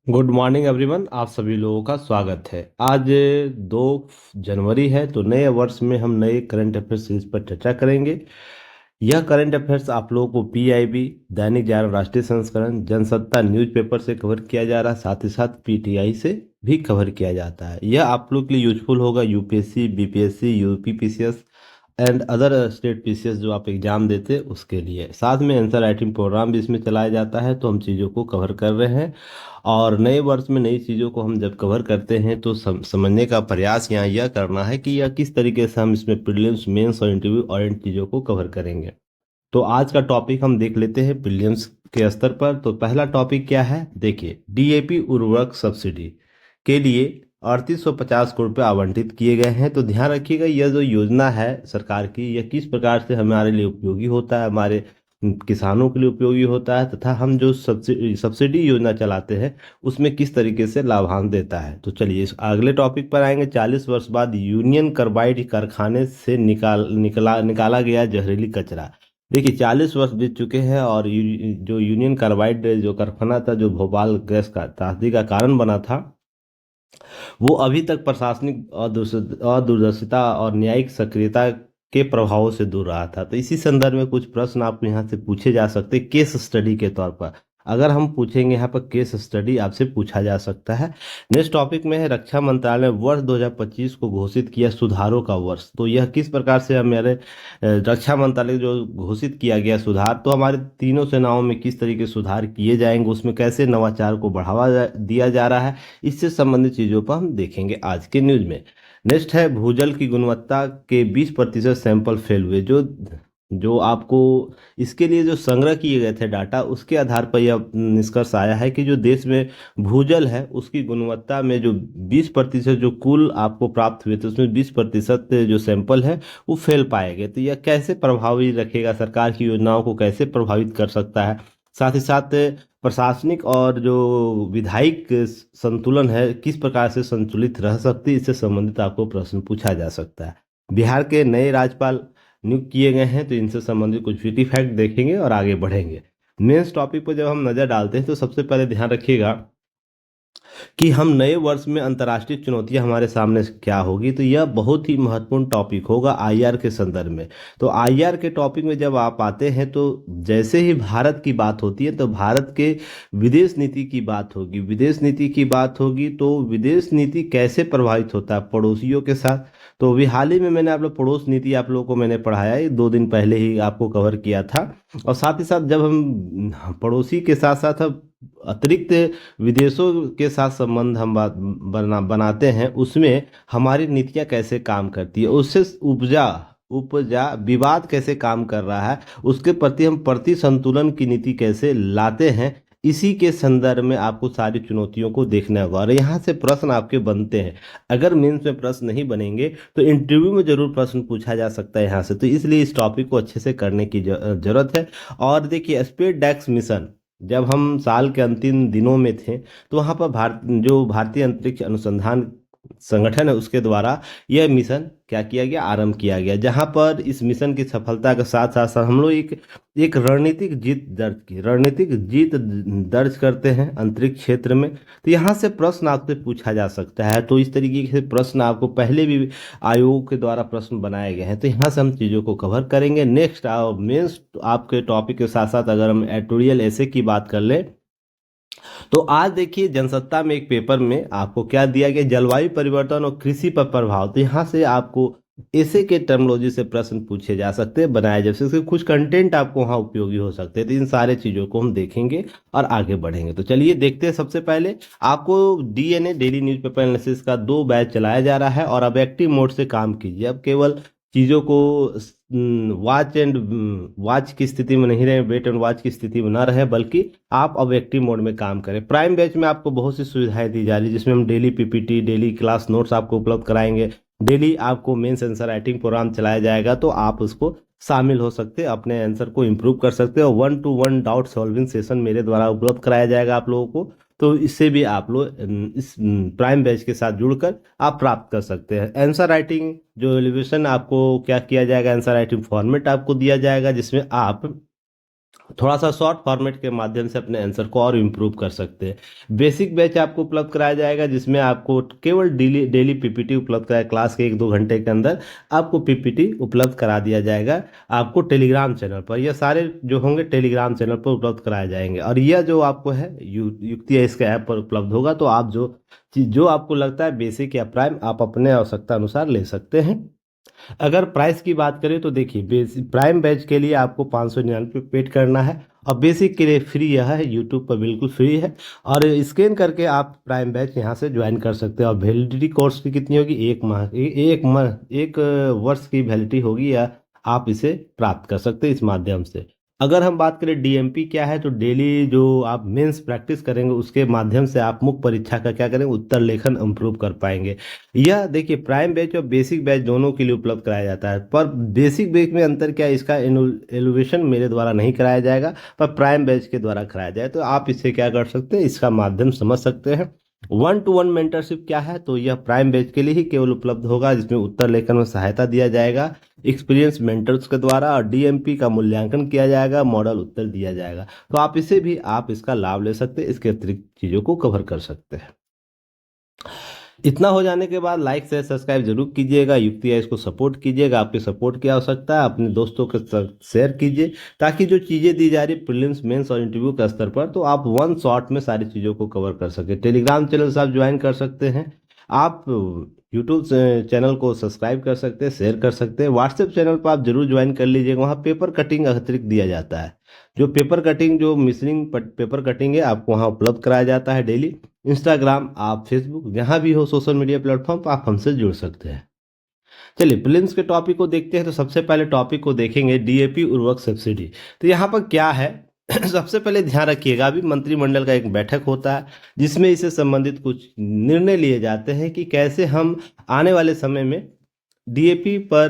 Good morning everyone. आप सभी लोगों का स्वागत है। आज 2 जनवरी है, तो नए वर्ष में हम नए करंट अफेयर्स सीरीज पर चर्चा करेंगे। यह करंट अफेयर्स आप लोगों को पीआईबी, दैनिक जागरण राष्ट्रीय संस्करण, जनसत्ता न्यूज़पेपर से कवर किया जा रहा है, साथ ही साथ पीटीआई से भी कवर किया जाता है। यह आप लोग के लिए यूजफुल होगा UPSC, BPSC, UP PCS and other state PCS जो आप एग्जाम देते हैं उसके लिए। साथ में आंसर राइटिंग प्रोग्राम भी इसमें चलाया जाता है, तो हम चीज़ों को कवर कर रहे हैं। और नए वर्ष में नई चीज़ों को हम जब कवर करते हैं तो समझने का प्रयास यहाँ यह करना है कि यह किस तरीके से हम इसमें प्रीलिम्स, मेंस और इंटरव्यू और इन चीज़ों को कवर करेंगे। तो आज का टॉपिक हम देख लेते हैं प्रीलिम्स के स्तर पर। तो पहला टॉपिक क्या है, देखिए, डीएपी उर्वरक सब्सिडी के लिए 3850 करोड़ रुपये आवंटित किए गए हैं। तो ध्यान रखिएगा, यह जो योजना है सरकार की, यह किस प्रकार से हमारे लिए उपयोगी होता है, हमारे किसानों के लिए उपयोगी होता है, तथा हम जो सब्सिडी योजना चलाते हैं उसमें किस तरीके से लाभांश देता है। तो चलिए इस अगले टॉपिक पर आएंगे। 40 वर्ष बाद यूनियन कार्बाइड कारखाने से निकाला गया जहरीली कचरा। देखिए, 40 वर्ष बीत चुके हैं और जो यूनियन कार्बाइड जो कारखाना था, जो भोपाल गैस का त्रासदी का कारण बना था, वो अभी तक प्रशासनिक अदूरदर्शिता और न्यायिक सक्रियता के प्रभावों से दूर रहा था। तो इसी संदर्भ में कुछ प्रश्न आपको यहाँ से पूछे जा सकते हैं केस स्टडी के तौर पर। अगर हम पूछेंगे यहाँ पर केस स्टडी आपसे पूछा जा सकता है। नेक्स्ट टॉपिक में है, रक्षा मंत्रालय ने वर्ष 2025 को घोषित किया सुधारों का वर्ष। तो यह किस प्रकार से हमारे रक्षा मंत्रालय जो घोषित किया गया सुधार, तो हमारे तीनों सेनाओं में किस तरीके से सुधार किए जाएंगे, उसमें कैसे नवाचार को बढ़ावा दिया जा रहा है, इससे संबंधित चीज़ों पर हम देखेंगे आज के न्यूज में। नेक्स्ट है, भूजल की गुणवत्ता के 20% सैंपल फेल हुए। जो जो आपको इसके लिए जो संग्रह किए गए थे डाटा, उसके आधार पर यह निष्कर्ष आया है कि जो देश में भूजल है उसकी गुणवत्ता में जो 20% जो कुल आपको प्राप्त हुए थे, उसमें 20% जो सैंपल है वो फेल पाए गए। तो यह कैसे प्रभावी रखेगा, सरकार की योजनाओं को कैसे प्रभावित कर सकता है, साथ ही साथ प्रशासनिक और जो विधायिक संतुलन है किस प्रकार से संतुलित रह सकती है, इससे संबंधित आपको प्रश्न पूछा जा सकता है। बिहार के नए राज्यपाल नियुक्त किए गए हैं, तो इनसे संबंधित कुछ विटी फैक्ट देखेंगे और आगे बढ़ेंगे। मेंस टॉपिक पर जब हम नज़र डालते हैं तो सबसे पहले ध्यान रखिएगा कि हम नए वर्ष में अंतर्राष्ट्रीय चुनौतियां हमारे सामने क्या होगी। तो यह बहुत ही महत्वपूर्ण टॉपिक होगा आईआर के संदर्भ में। तो आईआर के टॉपिक में जब आप आते हैं तो जैसे ही भारत की बात होती है तो भारत के विदेश नीति की बात होगी। विदेश नीति की बात होगी तो विदेश नीति कैसे प्रभावित होता है पड़ोसियों के साथ। तो अभी हाल ही में मैंने आप लोग पड़ोस नीति आप लोगों को मैंने पढ़ाया है, 2 दिन पहले ही आपको कवर किया था। और साथ ही साथ जब हम पड़ोसी के साथ साथ अब अतिरिक्त विदेशों के साथ संबंध हम बनाते हैं, उसमें हमारी नीतियां कैसे काम करती है, उससे उपजा उपजा विवाद कैसे काम कर रहा है, उसके प्रति हम प्रति संतुलन की नीति कैसे लाते हैं, इसी के संदर्भ में आपको सारी चुनौतियों को देखना होगा। और यहाँ से प्रश्न आपके बनते हैं। अगर मेंस में प्रश्न नहीं बनेंगे तो इंटरव्यू में जरूर प्रश्न पूछा जा सकता है यहाँ से। तो इसलिए इस टॉपिक को अच्छे से करने की जरूरत है। और देखिए, स्पेस डेक्स मिशन जब हम साल के अंतिम दिनों में थे तो वहाँ पर भारतीय अंतरिक्ष अनुसंधान संगठन है उसके द्वारा यह मिशन क्या किया गया, आरंभ किया गया, जहाँ पर इस मिशन की सफलता के साथ साथ साथ हम लोग एक एक रणनीतिक जीत दर्ज करते हैं अंतरिक्ष क्षेत्र में। तो यहाँ से प्रश्न आपसे पूछा जा सकता है। तो इस तरीके से प्रश्न आपको पहले भी आयोग के द्वारा प्रश्न बनाए गए हैं, तो यहाँ से हम चीज़ों को कवर करेंगे। नेक्स्ट मेंस आपके टॉपिक के साथ साथ अगर हम एडिटोरियल ऐसे की बात कर लें तो आज देखिए जनसत्ता में एक पेपर में आपको क्या दिया गया, जलवायु परिवर्तन और कृषि पर प्रभाव। तो यहाँ से आपको ऐसे के टर्मोलॉजी से प्रश्न पूछे जा सकते हैं, बनाए जा सकते हैं, कुछ कंटेंट आपको वहाँ उपयोगी हो सकते हैं। तो इन सारे चीज़ों को हम देखेंगे और आगे बढ़ेंगे। तो चलिए देखते हैं। सबसे पहले आपको डीएनए डेली न्यूज़पेपर एनालिसिस का 2 बैच चलाया जा रहा है और अब एक्टिव मोड से काम कीजिए। अब केवल चीज़ों को वॉच की स्थिति में नहीं रहे, वेट एंड वॉच की स्थिति में ना रहे, बल्कि आप अब एक्टिव मोड में काम करें। प्राइम बैच में आपको बहुत सी सुविधाएं दी जा रही है, जिसमें हम daily PPT, daily class notes आपको उपलब्ध कराएंगे, डेली आपको मेंस आंसर राइटिंग प्रोग्राम चलाया जाएगा। तो आप उसको शामिल हो सकते हैं, अपने आंसर को इम्प्रूव कर सकते हैं। और 1-to-1 डाउट सॉल्विंग सेशन मेरे द्वारा उपलब्ध कराया जाएगा आप लोगों को। तो इससे भी आप लोग इस प्राइम बैच के साथ जुड़कर आप प्राप्त कर सकते हैं। आंसर राइटिंग जो एलिवेशन आपको क्या किया जाएगा, आंसर राइटिंग फॉर्मेट आपको दिया जाएगा, जिसमें आप थोड़ा सा शॉर्ट फॉर्मेट के माध्यम से अपने आंसर को और इम्प्रूव कर सकते हैं। बेसिक बैच आपको उपलब्ध कराया जाएगा, जिसमें आपको केवल डेली डेली पीपीटी उपलब्ध कराया, क्लास के 1-2 घंटे के अंदर आपको पीपीटी उपलब्ध करा दिया जाएगा आपको टेलीग्राम चैनल पर। यह सारे जो होंगे टेलीग्राम चैनल पर उपलब्ध कराए जाएंगे, और यह जो आपको है युक्ति है इसके ऐप पर उपलब्ध होगा। तो आप जो चीज जो आपको लगता है बेसिक या प्राइम, आप अपने आवश्यकता अनुसार ले सकते हैं। अगर प्राइस की बात करें तो देखिए, बेसिक प्राइम बैच के लिए आपको 599 पेड करना है, और बेसिक के लिए फ्री यह है, यूट्यूब पर बिल्कुल फ्री है। और स्कैन करके आप प्राइम बैच यहाँ से ज्वाइन कर सकते हैं। और वैलिडिटी कोर्स की कितनी होगी? 1 माह, 1 वर्ष की वैलिडिटी होगी, या आप इसे प्राप्त कर सकते हैं इस माध्यम से। अगर हम बात करें डीएमपी क्या है, तो डेली जो आप मेंस प्रैक्टिस करेंगे उसके माध्यम से आप मुख्य परीक्षा का क्या करेंगे, उत्तर लेखन इंप्रूव कर पाएंगे। यह देखिए, प्राइम बैच और बेसिक बैच दोनों के लिए उपलब्ध कराया जाता है, पर बेसिक बैच में अंतर क्या है, इसका एलोवेशन मेरे द्वारा नहीं कराया जाएगा, पर प्राइम बैच के द्वारा कराया जाए। तो आप इससे क्या कर सकते हैं, इसका माध्यम समझ सकते हैं। 1-to-1 मेंटरशिप क्या है, तो यह प्राइम बैच के लिए ही केवल उपलब्ध होगा, जिसमें उत्तर लेखन में सहायता दिया जाएगा एक्सपीरियंस मेंटर्स के द्वारा, और डीएमपी का मूल्यांकन किया जाएगा, मॉडल उत्तर दिया जाएगा। तो आप इसे भी आप इसका लाभ ले सकते हैं, इसके अतिरिक्त चीज़ों को कवर कर सकते हैं। इतना हो जाने के बाद लाइक शेयर सब्सक्राइब जरूर कीजिएगा, युक्ति है इसको सपोर्ट कीजिएगा, आपके सपोर्ट की आवश्यकता है, अपने दोस्तों के साथ शेयर कीजिए, ताकि जो चीज़ें दी जा रही प्रीलिम्स मेंस और इंटरव्यू के स्तर पर, तो आप वन शॉट में सारी चीज़ों को कवर कर सके। टेलीग्राम चैनल से आप ज्वाइन कर सकते हैं, आप यूट्यूब चैनल को सब्सक्राइब कर सकते हैं, शेयर कर सकते हैं। व्हाट्सएप चैनल पर आप जरूर ज्वाइन कर लीजिएगा, वहाँ पेपर कटिंग अतिरिक्त दिया जाता है। जो पेपर कटिंग, जो मिसलिंग पेपर कटिंग है, आपको वहाँ उपलब्ध कराया जाता है डेली। इंस्टाग्राम, आप फेसबुक, जहाँ भी हो सोशल मीडिया प्लेटफॉर्म पर आप हमसे जुड़ सकते हैं। चलिए प्रीलिम्स के टॉपिक को देखते हैं। तो सबसे पहले टॉपिक को देखेंगे डीएपी उर्वरक सब्सिडी। तो यहाँ पर क्या है सबसे पहले ध्यान रखिएगा, अभी मंत्रिमंडल का एक बैठक होता है, जिसमें इससे संबंधित कुछ निर्णय लिए जाते हैं कि कैसे हम आने वाले समय में डीएपी पर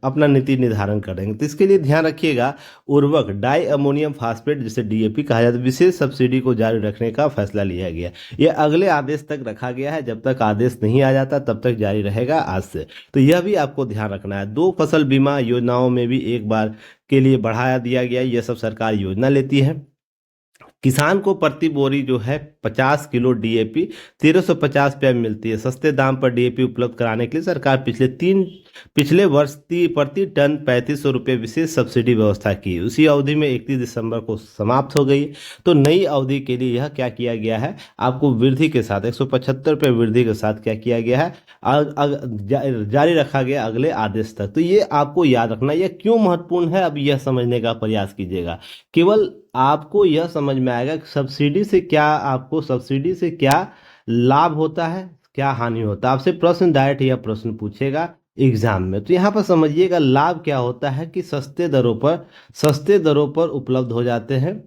अपना नीति निर्धारण करेंगे। तो इसके लिए ध्यान रखिएगा, उर्वरक डाई अमोनियम फास्फेट जिसे डीएपी कहा जाता है, विशेष सब्सिडी को जारी रखने का फैसला लिया गया। यह अगले आदेश तक रखा गया है, जब तक आदेश नहीं आ जाता तब तक जारी रहेगा आज से। तो यह भी आपको ध्यान रखना है। 2 फसल बीमा योजनाओं में भी एक बार के लिए बढ़ाया दिया गया, यह सब सरकार योजना लेती है। किसान को प्रति बोरी जो है 50 किलो डीएपी 1350 रुपये में मिलती है। सस्ते दाम पर डीएपी उपलब्ध कराने के लिए सरकार पिछले वर्ष प्रति टन 3500 रुपये विशेष सब्सिडी व्यवस्था की। उसी अवधि में 31 दिसंबर को समाप्त हो गई। तो नई अवधि के लिए यह क्या किया गया है, आपको वृद्धि के साथ 175 रुपये वृद्धि के साथ क्या किया गया है, जारी रखा गया अगले आदेश तक। तो ये आपको याद रखना, यह क्यों महत्वपूर्ण है, अब यह समझने का प्रयास कीजिएगा। केवल आपको यह समझ में आएगा कि सब्सिडी से क्या, आपको सब्सिडी से क्या लाभ होता है, क्या हानि होता है। आपसे प्रश्न डायरेक्ट यह प्रश्न पूछेगा एग्जाम में। तो यहाँ पर समझिएगा, लाभ क्या होता है कि सस्ते दरों पर उपलब्ध हो जाते हैं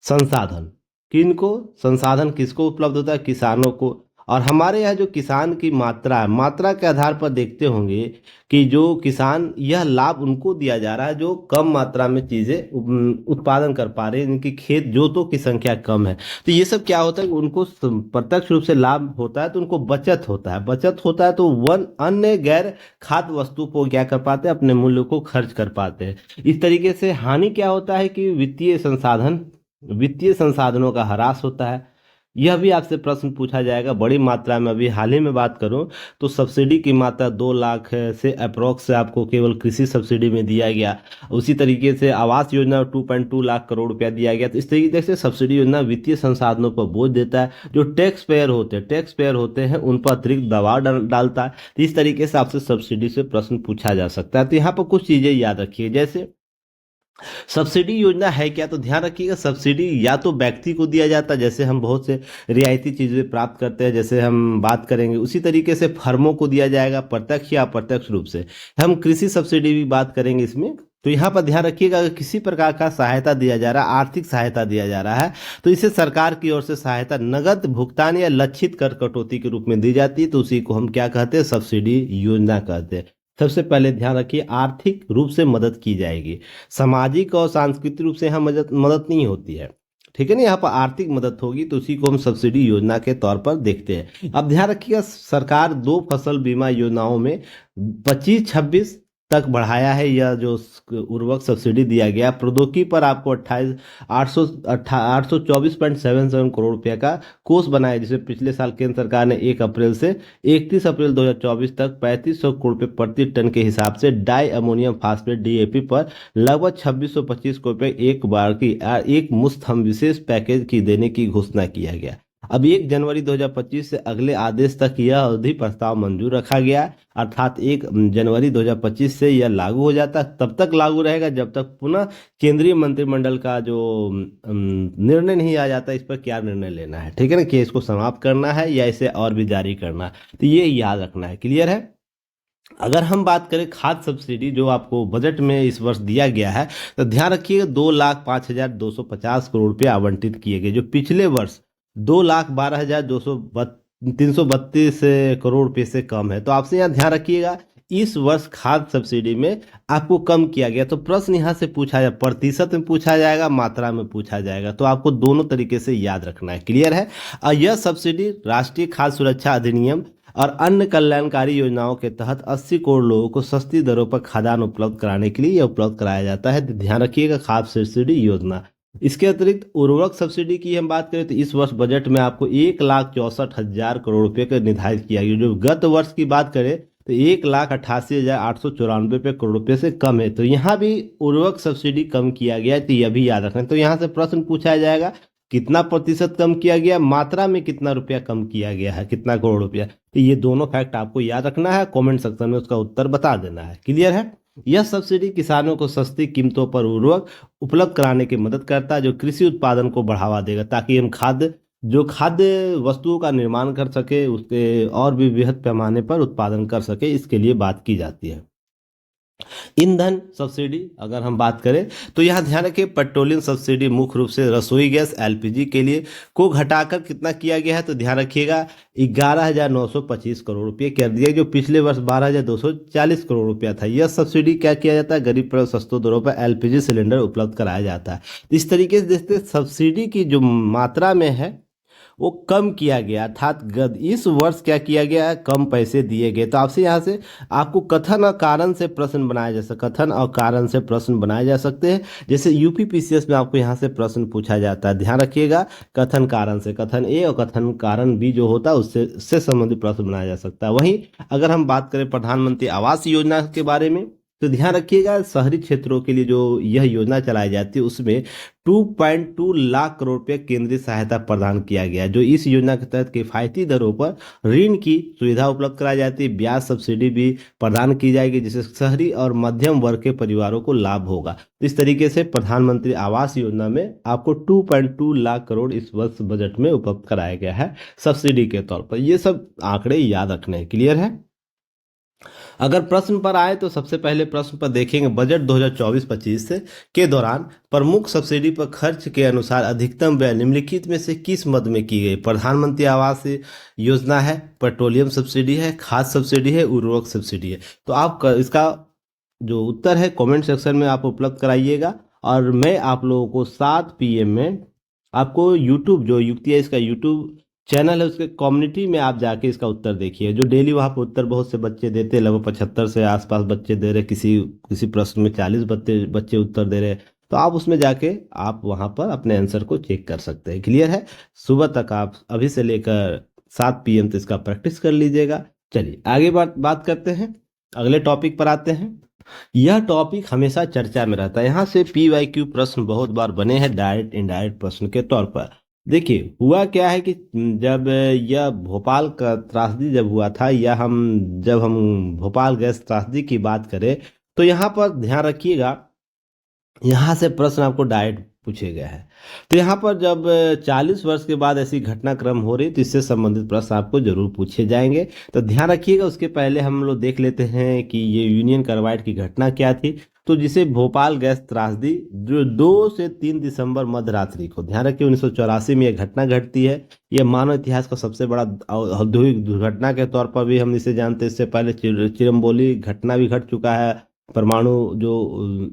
संसाधन। किनको? संसाधन किसको उपलब्ध होता है? किसानों को। और हमारे यहाँ जो किसान की मात्रा है, मात्रा के आधार पर देखते होंगे कि जो किसान, यह लाभ उनको दिया जा रहा है जो कम मात्रा में चीज़ें उत्पादन कर पा रहे हैं, इनकी खेत जोतों की संख्या कम है। तो ये सब क्या होता है, उनको प्रत्यक्ष रूप से लाभ होता है, तो उनको बचत होता है। बचत होता है तो अन्य गैर खाद्य वस्तु को क्या कर पाते हैं, अपने मूल्य को खर्च कर पाते हैं। इस तरीके से हानि क्या होता है कि वित्तीय संसाधनों का ह्रास होता है। यह भी आपसे प्रश्न पूछा जाएगा बड़ी मात्रा में। अभी हाल ही में बात करूं तो सब्सिडी की मात्रा 2 लाख से अप्रोक्स आपको केवल कृषि सब्सिडी में दिया गया। उसी तरीके से आवास योजना 2.2 लाख करोड़ रुपया दिया गया। तो इस तरीके से सब्सिडी योजना वित्तीय संसाधनों पर बोझ देता है, जो टैक्स पेयर होते हैं उन पर अतिरिक्त दबाव डालता है। तो इस तरीके से आपसे सब्सिडी से प्रश्न पूछा जा सकता है। तो यहाँ पर कुछ चीज़ें याद रखिए, जैसे सब्सिडी योजना है क्या, तो ध्यान रखिएगा, सब्सिडी या तो व्यक्ति को दिया जाता है, जैसे हम बहुत से रियायती चीज़ें प्राप्त करते हैं, जैसे हम बात करेंगे। उसी तरीके से फर्मों को दिया जाएगा प्रत्यक्ष या अप्रत्यक्ष रूप से। हम कृषि सब्सिडी भी बात करेंगे इसमें। तो यहाँ पर ध्यान रखिएगा, अगर किसी प्रकार का सहायता दिया जा रहा है, आर्थिक सहायता दिया जा रहा है, तो इसे सरकार की ओर से सहायता नगद भुगतान या लक्षित कर कटौती के रूप में दी जाती है। तो उसी को हम क्या कहते हैं, सब्सिडी योजना कहते हैं। सबसे पहले ध्यान रखिए, आर्थिक रूप से मदद की जाएगी, सामाजिक और सांस्कृतिक रूप से यहाँ मदद नहीं होती है, ठीक है ना। यहाँ पर आर्थिक मदद होगी, तो उसी को हम सब्सिडी योजना के तौर पर देखते हैं। अब ध्यान रखिएगा, सरकार 2 फसल बीमा योजनाओं में 25-26 तक बढ़ाया है। यह जो उर्वरक सब्सिडी दिया गया, प्रौद्योगिकी पर आपको 824.77 करोड़ रुपए का कोष बनाया, जिसे पिछले साल केंद्र सरकार ने 1 अप्रैल से 31 अप्रैल 2024 तक 3500 करोड़ रुपए प्रति टन के हिसाब से डाई अमोनियम फास्फेट डीएपी पर लगभग 2625 करोड़ रुपए एक बार की एक मुश्त हम विशेष पैकेज की देने की घोषणा किया गया। अब 1 जनवरी 2025 से अगले आदेश तक यह अवधि प्रस्ताव मंजूर रखा गया, अर्थात 1 जनवरी 2025 से यह लागू हो जाता है। तब तक लागू रहेगा जब तक पुनः केंद्रीय मंत्रिमंडल का जो निर्णय नहीं आ जाता इस पर क्या निर्णय लेना है, ठीक है ना, कि इसको समाप्त करना है या इसे और भी जारी करना है, तो ये याद रखना है। क्लियर है। अगर हम बात करें खाद्य सब्सिडी जो आपको बजट में इस वर्ष दिया गया है, तो ध्यान रखिएगा 2,05,250 करोड़ रुपये आवंटित किए गए, जो पिछले वर्ष 2,12,332 करोड़ रुपये से कम है। तो आपसे यहाँ ध्यान रखिएगा इस वर्ष खाद्य सब्सिडी में आपको कम किया गया। तो प्रश्न यहाँ से पूछा जाए, प्रतिशत में पूछा जाएगा, मात्रा में पूछा जाएगा, तो आपको दोनों तरीके से याद रखना है। क्लियर है। और यह सब्सिडी राष्ट्रीय खाद्य सुरक्षा अधिनियम और अन्य कल्याणकारी योजनाओं के तहत 80 करोड़ लोगों को सस्ती दरों पर खाद्यान्न उपलब्ध कराने के लिए यह उपलब्ध कराया जाता है। ध्यान रखिएगा खाद्य सब्सिडी योजना। इसके अतिरिक्त उर्वरक सब्सिडी की हम बात करें तो इस वर्ष बजट में आपको 1,64,000 करोड़ रुपए का निर्धारित किया गया, जो गत वर्ष की बात करें तो 1,88,894 करोड़ रुपए से कम है। तो यहाँ भी उर्वरक सब्सिडी कम किया गया है, तो यह भी याद रखना है। तो यहाँ से प्रश्न पूछा जाएगा कितना प्रतिशत कम किया गया, मात्रा में कितना रुपया कम किया गया है, कितना करोड़ रुपया। तो ये दोनों फैक्ट आपको याद रखना है, कमेंट सेक्शन में उसका उत्तर बता देना है। क्लियर है। यह सब्सिडी किसानों को सस्ती कीमतों पर उर्वरक उपलब्ध कराने की मदद करता है, जो कृषि उत्पादन को बढ़ावा देगा, ताकि हम खाद्य वस्तुओं का निर्माण कर सके, उसके और भी बृहद पैमाने पर उत्पादन कर सके, इसके लिए बात की जाती है। ईंधन सब्सिडी अगर हम बात करें तो यहाँ ध्यान रखिए पेट्रोलियम सब्सिडी मुख्य रूप से रसोई गैस एलपीजी के लिए को घटाकर कितना किया गया है, तो ध्यान रखिएगा 11,925 करोड़ रुपये कर दिया, जो पिछले वर्ष 12,240 करोड़ रुपया था। यह सब्सिडी क्या किया जाता है, गरीब पर सस्तों दरों पर एलपीजी सिलेंडर उपलब्ध कराया जाता है। इस तरीके से देखते सब्सिडी की जो मात्रा में है वो कम किया गया, अर्थात इस वर्ष क्या किया गया, कम पैसे दिए गए। तो आपसे यहाँ से आपको कथन और कारण से प्रश्न बनाया जा सकता, कथन और कारण से प्रश्न बनाए जा सकते हैं। जैसे यूपी पीसीएस में आपको यहाँ से प्रश्न पूछा जाता है, ध्यान रखिएगा कथन कारण से, कथन ए और कथन कारण बी जो होता है उससे संबंधित प्रश्न बनाया जा सकता है। वहीं अगर हम बात करें प्रधानमंत्री आवास योजना के बारे में, तो ध्यान रखिएगा शहरी क्षेत्रों के लिए जो यह योजना चलाई जाती है उसमें 2.2 लाख करोड़ रुपये केंद्रीय सहायता प्रदान किया गया है, जो इस योजना के तहत किफायती दरों पर ऋण की सुविधा उपलब्ध कराई जाती है। ब्याज सब्सिडी भी प्रदान की जाएगी, जिससे शहरी और मध्यम वर्ग के परिवारों को लाभ होगा। तो इस तरीके से प्रधानमंत्री आवास योजना में आपको 2.2 लाख करोड़ इस वर्ष बजट में उपलब्ध कराया गया है सब्सिडी के तौर पर। ये सब आंकड़े याद रखने हैं। क्लियर है। अगर प्रश्न पर आए तो सबसे पहले प्रश्न पर देखेंगे बजट 2024-25 के दौरान प्रमुख सब्सिडी पर खर्च के अनुसार अधिकतम व्यय निम्नलिखित में से किस मद में की गई। प्रधानमंत्री आवास योजना है, पेट्रोलियम सब्सिडी है, खाद्य सब्सिडी है, उर्वरक सब्सिडी है। तो आप इसका जो उत्तर है कमेंट सेक्शन में आप उपलब्ध कराइएगा, और मैं आप लोगों को 7 PM में आपको यूट्यूब जो युक्ति है इसका यूट्यूब चैनल है उसके कम्युनिटी में आप जाके इसका उत्तर देखिए, जो डेली वहाँ पर उत्तर बहुत से बच्चे देते हैं, लगभग 75 से आसपास बच्चे दे रहे, किसी प्रश्न में 40 बच्चे उत्तर दे रहे, तो आप उसमें जाके आप वहाँ पर अपने आंसर को चेक कर सकते हैं। क्लियर है। सुबह तक आप अभी से लेकर 7 PM तक इसका प्रैक्टिस कर लीजिएगा। चलिए आगे बात करते हैं, अगले टॉपिक पर आते हैं। यह टॉपिक हमेशा चर्चा में रहता है, यहाँ से PYQ प्रश्न बहुत बार बने हैं डायरेक्ट इनडायरेक्ट प्रश्न के तौर पर। देखिए हुआ क्या है कि जब यह भोपाल का त्रासदी जब हुआ था, या जब हम भोपाल गैस त्रासदी की बात करें तो यहाँ पर ध्यान रखिएगा, यहाँ से प्रश्न आपको डायरेक्ट पूछे गए हैं। तो यहाँ पर जब 40 वर्ष के बाद ऐसी घटनाक्रम हो रही तो इससे संबंधित प्रश्न आपको जरूर पूछे जाएंगे। तो ध्यान रखिएगा। उसके पहले हम लोग देख लेते हैं कि ये यूनियन कार्बाइड की घटना क्या थी। तो जिसे भोपाल गैस त्रासदी जो 2 से 3 दिसंबर मध्य रात्रि को, ध्यान रखिए 1984 में यह घटना घटती है। यह मानव इतिहास का सबसे बड़ा औद्योगिक दुर्घटना के तौर पर भी हम इसे जानते हैं। इससे पहले चिरम्बोली घटना भी घट चुका है, परमाणु जो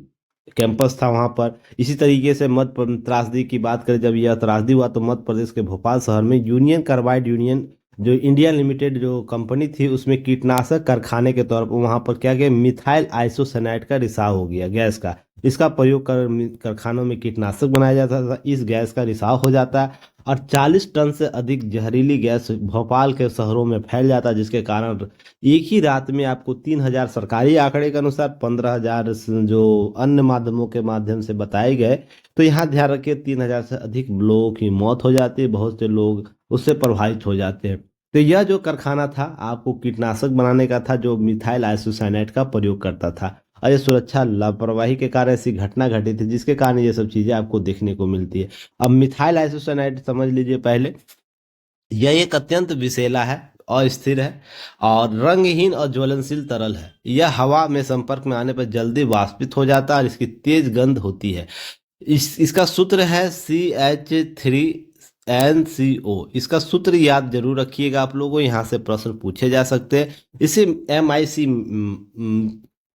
कैंपस था वहाँ पर। इसी तरीके से मध्य त्रासदी की बात करें, जब यह त्रासदी हुआ तो मध्य प्रदेश के भोपाल शहर में यूनियन कार्बाइड यूनियन जो इंडिया लिमिटेड जो कंपनी थी उसमें कीटनाशक कारखाने के तौर पर वहां पर क्या गया, मिथाइल आइसोसाइनाइड का रिसाव हो गया गैस का। इसका प्रयोग कर कारखानों में कीटनाशक बनाया जाता था, इस गैस का रिसाव हो जाता है और 40 टन से अधिक जहरीली गैस भोपाल के शहरों में फैल जाता है, जिसके कारण एक ही रात में आपको 3,000 सरकारी आंकड़े के अनुसार, 15,000 जो अन्य माध्यमों के माध्यम से बताए गए, तो यहाँ ध्यान रखिए 3,000 से अधिक लोगों की मौत हो जाती है, बहुत से लोग उससे प्रभावित हो जाते हैं। तो यह जो कारखाना था आपको कीटनाशक बनाने का था, जो मिथाइल आइसोसाइनाइड का प्रयोग करता था, और ये सुरक्षा लापरवाही के कारण ऐसी घटना घटी थी जिसके कारण ये सब चीजें आपको देखने को मिलती है। अब मिथाइल आइसोसाइनाइड समझ लीजिए पहले, यह एक अत्यंत विषैला है, अस्थिर है और रंगहीन और ज्वलनशील तरल है। यह हवा में संपर्क में आने पर जल्दी वाष्पित हो जाता है और इसकी तेज गंध होती है। इसका सूत्र है CH3NCO। इसका सूत्र याद जरूर रखिएगा, आप लोगों को यहाँ से प्रश्न पूछे जा सकते हैं। इसे MIC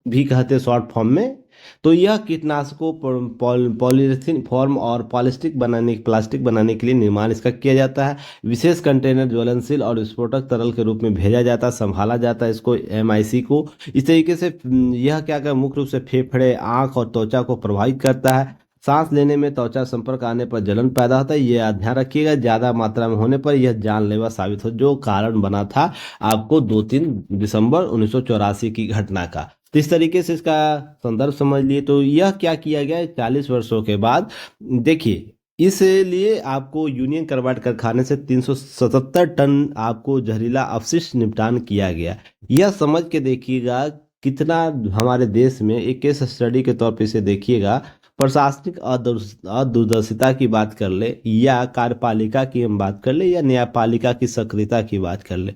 भी कहते हैं शॉर्ट फॉर्म में। तो यह कीटनाशकों पॉलीथिन फॉर्म और प्लास्टिक बनाने के लिए निर्माण इसका किया जाता है। विशेष कंटेनर ज्वलनशील और विस्फोटक तरल के रूप में भेजा जाता है, संभाला जाता है इसको MIC को। इस तरीके से यह क्या कर मुख्य रूप से फेफड़े, आंख और त्वचा को प्रभावित करता है। सांस लेने में त्वचा संपर्क आने पर जलन पैदा होता है, यह ध्यान रखिएगा। ज्यादा मात्रा में होने पर यह जानलेवा साबित हो, जो कारण बना था आपको 2-3 दिसंबर 1984 की घटना का। तो इस तरीके से इसका संदर्भ समझ लिए। तो यह क्या किया गया 40 वर्षों के बाद, देखिए इसलिए आपको यूनियन कार्बाइड कारखाने से 377 टन आपको जहरीला अपशिष्ट निपटान किया गया। यह समझ के देखिएगा कितना हमारे देश में, एक केस स्टडी के तौर पे इसे देखिएगा, प्रशासनिक अदूरदर्शिता की बात कर ले या कार्यपालिका की हम बात कर ले या न्यायपालिका की सक्रियता की बात कर ले,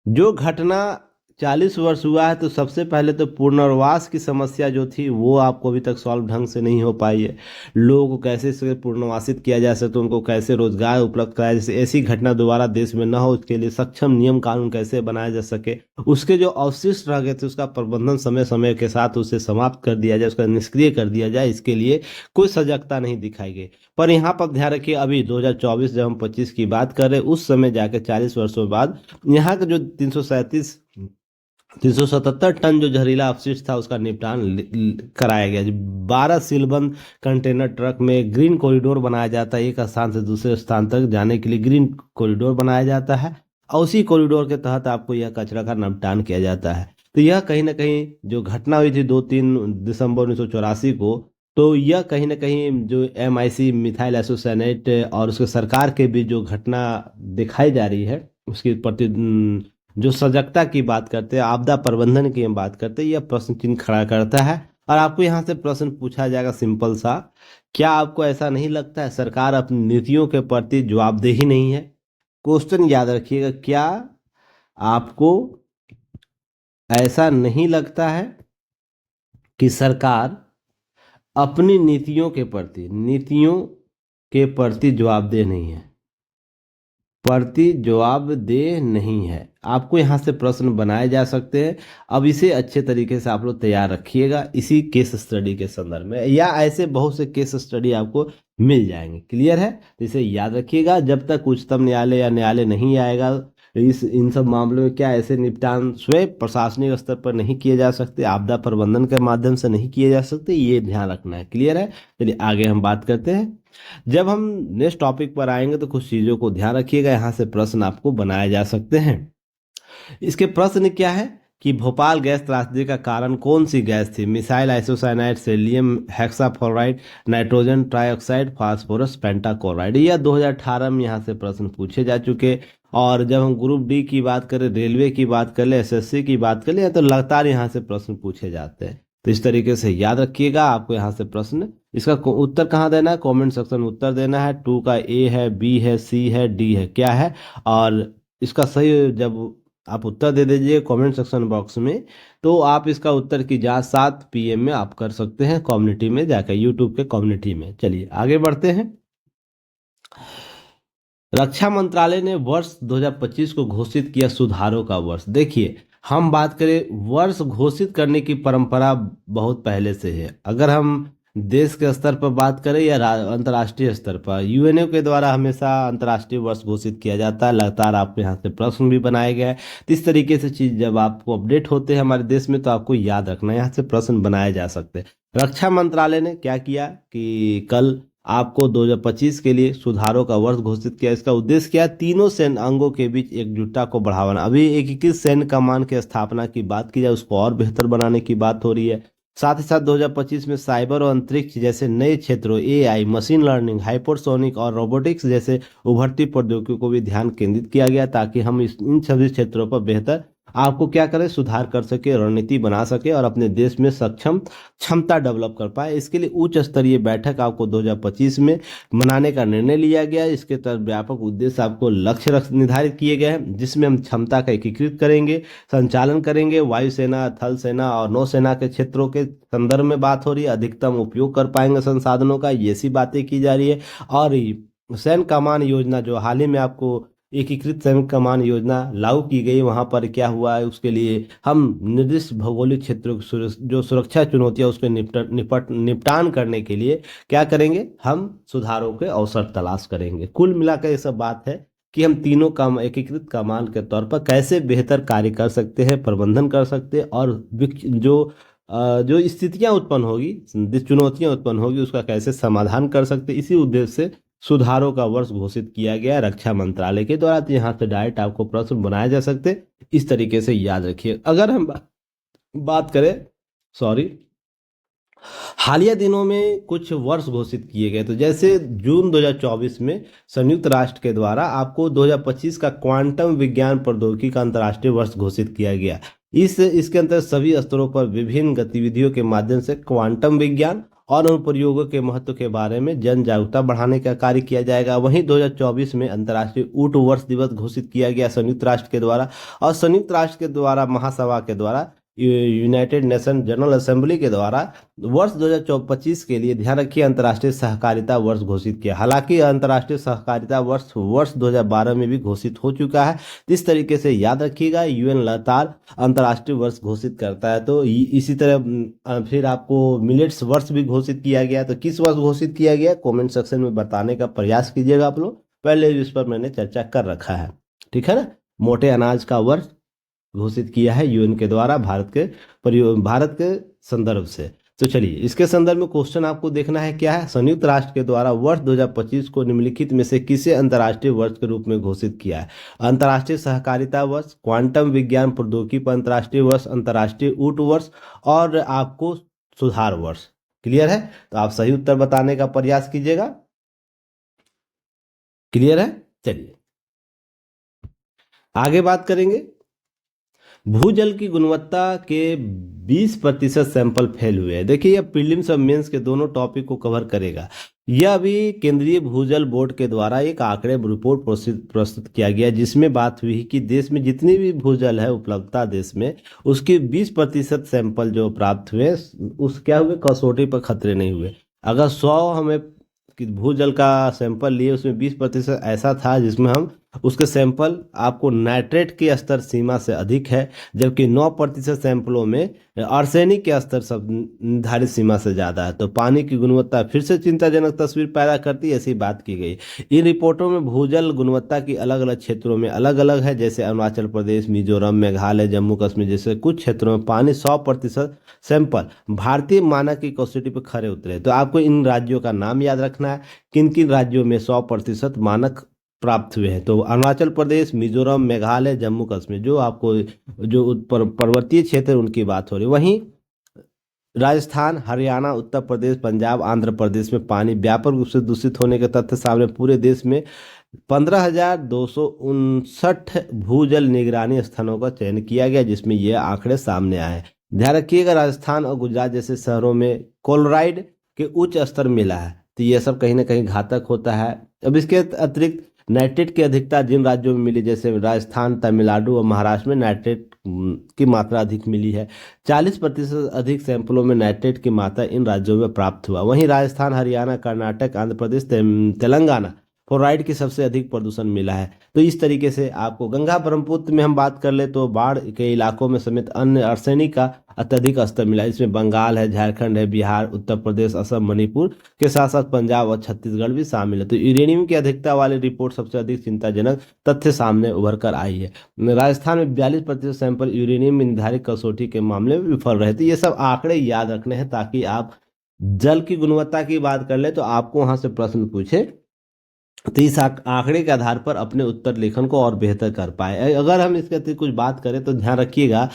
जो घटना 40 वर्ष हुआ है, तो सबसे पहले तो पुनर्वास की समस्या जो थी वो आपको अभी तक सॉल्व ढंग से नहीं हो पाई है। लोगों को कैसे से पुनर्वासित किया जा सकता, उनको कैसे रोजगार उपलब्ध कराया जा सके, ऐसी घटना दोबारा देश में न हो उसके लिए सक्षम नियम कानून कैसे बनाया जा सके, उसके जो अवशिष्ट रह गए थे उसका प्रबंधन समय समय के साथ उसे समाप्त कर दिया जाए, उसका निष्क्रिय कर दिया जाए, इसके लिए कोई सजगता नहीं दिखाई गई। पर यहाँ पर ध्यान रखिए, अभी 2024 जब हम 25 की बात कर रहे हैं, उस समय जाकर 40 वर्षों बाद यहाँ का जो 377 टन जो जहरीला अपशिष्ट था उसका निपटान कराया गया। 12 सीलबंद कंटेनर ट्रक में ग्रीन कॉरिडोर बनाया जाता है, एक स्थान से दूसरे स्थान तक जाने के लिए ग्रीन कॉरिडोर बनाया जाता है और उसी कॉरिडोर के तहत आपको यह कचरा का निपटान किया जाता है। तो यह कहीं ना कहीं जो घटना हुई थी 2-3 दिसंबर 1984 को, तो यह कहीं ना कहीं जो MIC मिथाइल आइसोसाइनेट और उसके सरकार के बीच जो घटना दिखाई जा रही है उसके प्रति जो सजगता की बात करते हैं, आपदा प्रबंधन की हम बात करते हैं, यह प्रश्न चिन्ह खड़ा करता है। और आपको यहाँ से प्रश्न पूछा जाएगा सिंपल सा, क्या आपको ऐसा नहीं लगता है सरकार अपनी नीतियों के प्रति जवाबदेही नहीं है? क्वेश्चन याद रखिएगा, क्या आपको ऐसा नहीं लगता है कि सरकार अपनी नीतियों के प्रति जवाबदेह नहीं है, प्रति जवाबदेह नहीं है? आपको यहाँ से प्रश्न बनाए जा सकते हैं। अब इसे अच्छे तरीके से आप लोग तैयार रखिएगा इसी केस स्टडी के संदर्भ में, या ऐसे बहुत से केस स्टडी आपको मिल जाएंगे। क्लियर है? तो इसे याद रखिएगा। जब तक उच्चतम न्यायालय या न्यायालय नहीं आएगा, इन सब मामलों में क्या ऐसे निपटान स्वयं प्रशासनिक स्तर पर नहीं किए जा सकते, आपदा प्रबंधन के माध्यम से नहीं किए जा सकते, ये ध्यान रखना है। क्लियर है? चलिए आगे हम बात करते हैं। जब हम नेक्स्ट टॉपिक पर आएंगे तो कुछ चीजों को ध्यान रखिएगा, यहाँ से प्रश्न आपको बनाए जा सकते हैं। इसके प्रश्न क्या है कि भोपाल गैस त्रासदी का कारण कौन सी गैस थी? Missile isocyanide, सेलियम hexafluoride, nitrogen trioxide, phosphorus pentachloride. यह 2018 में यहाँ से प्रश्न पूछे जा चुके। और जब हम ग्रुप डी की बात करें, रेलवे की बात कर ले, SSC की बात कर ले, तो लगातार यहाँ से प्रश्न पूछे जाते हैं। तो इस तरीके से याद रखिएगा, आपको यहाँ से प्रश्न, इसका उत्तर कहाँ देना है? कमेंट सेक्शन में उत्तर देना है। 2 का A है, B है, C है, D है, क्या है? और इसका सही जब आप उत्तर दे दीजिए कमेंट सेक्शन बॉक्स में, तो आप इसका उत्तर की जांच 7 PM में आप कर सकते हैं, कम्युनिटी में जाकर, यूट्यूब के कम्युनिटी में। चलिए आगे बढ़ते हैं। रक्षा मंत्रालय ने वर्ष 2025 को घोषित किया सुधारों का वर्ष। देखिए, हम बात करें, वर्ष घोषित करने की परंपरा बहुत पहले से है। अगर हम देश के स्तर पर बात करें या अंतर्राष्ट्रीय स्तर पर, यूएनओ के द्वारा हमेशा अंतर्राष्ट्रीय वर्ष घोषित किया जाता है। लगातार आपके यहाँ से प्रश्न भी बनाए गए हैं। तो इस तरीके से चीज जब आपको अपडेट होते हैं हमारे देश में तो आपको याद रखना है, यहाँ से प्रश्न बनाए जा सकते हैं। रक्षा मंत्रालय ने क्या किया कि कल आपको 2025 के लिए सुधारों का वर्ष घोषित किया। इसका उद्देश्य क्या है? तीनों सैन्य अंगों के बीच एकजुटता को बढ़ावाना। अभी एकीकृत सैन्य कमान की स्थापना की बात की जाए, उसको और बेहतर बनाने की बात हो रही है। साथ ही साथ 2025 में साइबर और अंतरिक्ष जैसे नए क्षेत्रों, एआई, मशीन लर्निंग, हाइपरसोनिक और रोबोटिक्स जैसे उभरती प्रौद्योगिकियों को भी ध्यान केंद्रित किया गया, ताकि हम इन सभी क्षेत्रों पर बेहतर आपको क्या करें, सुधार कर सके, रणनीति बना सके और अपने देश में सक्षम क्षमता डेवलप कर पाए। इसके लिए उच्च स्तरीय बैठक आपको 2025 में मनाने का निर्णय लिया गया है। इसके तहत व्यापक उद्देश्य आपको लक्ष्य निर्धारित किए गए हैं, जिसमें हम क्षमता का एकीकृत करेंगे, संचालन करेंगे। वायुसेना, थल सेना और नौसेना के क्षेत्रों के संदर्भ में बात हो रही है। अधिकतम उपयोग कर पाएंगे संसाधनों का, ये सी बातें की जा रही है। और सैन्य कमान योजना जो हाल ही में आपको एकीकृत सैन्य कमान योजना लागू की गई, वहां पर क्या हुआ है उसके लिए हम निर्दिष्ट भौगोलिक क्षेत्रों की जो सुरक्षा चुनौतियां उसके निपटान करने के लिए क्या करेंगे, हम सुधारों के अवसर तलाश करेंगे। कुल मिलाकर ये सब बात है कि हम तीनों काम एकीकृत कमान के तौर पर कैसे बेहतर कार्य कर सकते हैं, प्रबंधन कर सकते हैं और जो स्थितियां उत्पन्न होगी, चुनौतियां उत्पन्न होगी, उसका कैसे समाधान कर सकते हैं। इसी उद्देश्य से सुधारों का वर्ष घोषित किया गया है रक्षा मंत्रालय के द्वारा। तो यहाँ से डायरेक्ट आपको प्रश्न बनाए जा सकते, इस तरीके से याद रखिए। अगर हम बात करें, सॉरी, हालिया दिनों में कुछ वर्ष घोषित किए गए, तो जैसे जून 2024 में संयुक्त राष्ट्र के द्वारा आपको 2025 का क्वांटम विज्ञान प्रौद्योगिकी का अंतर्राष्ट्रीय वर्ष घोषित किया गया। इसके अंतर्गत सभी स्तरों पर विभिन्न गतिविधियों के माध्यम से क्वांटम विज्ञान और अनुप्रयोगों के महत्व के बारे में जन जागरूकता बढ़ाने का कार्य किया जाएगा। वहीं 2024 में अंतर्राष्ट्रीय ऊँट वर्ष दिवस घोषित किया गया संयुक्त राष्ट्र के द्वारा, और संयुक्त राष्ट्र के द्वारा महासभा के द्वारा, यूनाइटेड नेशन जनरल असेंबली के द्वारा वर्ष 2025 के लिए ध्यान रखिए अंतर्राष्ट्रीय सहकारिता वर्ष घोषित किया। हालांकि अंतर्राष्ट्रीय सहकारिता वर्ष 2012 में भी घोषित हो चुका है। इस तरीके से याद रखिएगा, यूएन लगातार अंतर्राष्ट्रीय वर्ष घोषित करता है। तो इसी तरह फिर आपको मिलेट्स वर्ष भी घोषित किया गया। तो किस वर्ष घोषित किया गया, कॉमेंट सेक्शन में बताने का प्रयास कीजिएगा आप लोग, पहले इस पर मैंने चर्चा कर रखा है, ठीक है ना। मोटे अनाज का वर्ष घोषित किया है यूएन के द्वारा भारत के संदर्भ से। तो चलिए, इसके संदर्भ में क्वेश्चन आपको देखना है क्या है। संयुक्त राष्ट्र के द्वारा वर्ष 2025 को निम्नलिखित में से किसे अंतर्राष्ट्रीय वर्ष के रूप में घोषित किया है? अंतर्राष्ट्रीय सहकारिता वर्ष, क्वांटम विज्ञान प्रौद्योगिकी पर अंतर्राष्ट्रीय वर्ष, अंतर्राष्ट्रीय ऊँट वर्ष और आपको सुधार वर्ष। क्लियर है? तो आप सही उत्तर बताने का प्रयास कीजिएगा। क्लियर है? चलिए आगे बात करेंगे। भूजल की गुणवत्ता के 20% सैंपल फेल हुए हैं। देखिए, यह प्रीलिम्स और मेंस के दोनों टॉपिक को कवर करेगा। यह अभी केंद्रीय भूजल बोर्ड के द्वारा एक आंकड़े रिपोर्ट प्रस्तुत किया गया, जिसमें बात हुई कि देश में जितनी भी भूजल है उपलब्धता देश में, उसके 20% सैंपल जो प्राप्त हुए उस क्या हुए, कसौटी पर खतरे नहीं हुए। अगर 100 हमें भूजल का सैंपल लिए, उसमें 20% ऐसा था जिसमें हम उसके सैंपल आपको नाइट्रेट के स्तर सीमा से अधिक है, जबकि 9% सैंपलों में आर्सेनिक के स्तर सब निर्धारित सीमा से ज़्यादा है। तो पानी की गुणवत्ता फिर से चिंताजनक तस्वीर पैदा करती है, ऐसी बात की गई। इन रिपोर्टों में भूजल गुणवत्ता की अलग अलग क्षेत्रों में अलग अलग है, जैसे अरुणाचल प्रदेश, मिजोरम, मेघालय, जम्मू कश्मीर जैसे कुछ क्षेत्रों में पानी 100% सैंपल भारतीय मानक की कसौटी पर खरे उतरे। तो आपको इन राज्यों का नाम याद रखना है, किन किन राज्यों में 100% मानक प्राप्त हुए हैं। तो अरुणाचल प्रदेश, मिजोरम, मेघालय, जम्मू कश्मीर, जो आपको जो पर्वतीय क्षेत्र उनकी बात हो रही है। वहीं राजस्थान, हरियाणा, उत्तर प्रदेश, पंजाब, आंध्र प्रदेश में पानी व्यापक रूप से दूषित होने के तथ्य सामने। पूरे देश में 15,259 भूजल निगरानी स्थानों का चयन किया गया, जिसमें यह आंकड़े सामने आए हैं। ध्यान रखिएगा, राजस्थान और गुजरात जैसे शहरों में क्लोराइड के उच्च स्तर मिला है, तो यह सब कहीं ना कहीं घातक होता है। अब इसके अतिरिक्त नाइट्रेट की अधिकता जिन राज्यों में मिली, जैसे राजस्थान, तमिलनाडु और महाराष्ट्र में नाइट्रेट की मात्रा अधिक मिली है। 40% अधिक सैंपलों में नाइट्रेट की मात्रा इन राज्यों में प्राप्त हुआ। वहीं राजस्थान, हरियाणा, कर्नाटक, आंध्र प्रदेश, तेलंगाना फ्लोराइड की सबसे अधिक प्रदूषण मिला है। तो इस तरीके से आपको गंगा ब्रह्मपुत्र में हम बात कर ले तो बाढ़ के इलाकों में समेत अन्य आर्सेनिक का अत्यधिक स्तर मिला। इसमें बंगाल है, झारखंड है, बिहार, उत्तर प्रदेश, असम, मणिपुर के साथ साथ पंजाब और छत्तीसगढ़ भी शामिल है। तो यूरेनियम की अधिकता वाली रिपोर्ट सबसे अधिक चिंताजनक तथ्य सामने उभर कर आई है। राजस्थान में 42% सैंपल यूरेनियम में निर्धारित कसौटी के मामले में विफल रहे। तो ये सब आंकड़े याद रखने हैं ताकि आप जल की गुणवत्ता की बात कर ले तो आपको वहां से प्रश्न पूछे तो इस आंकड़े के आधार पर अपने उत्तर लेखन को और बेहतर कर पाए। अगर हम इसके अतिरिक्त कुछ बात करें तो ध्यान रखिएगा,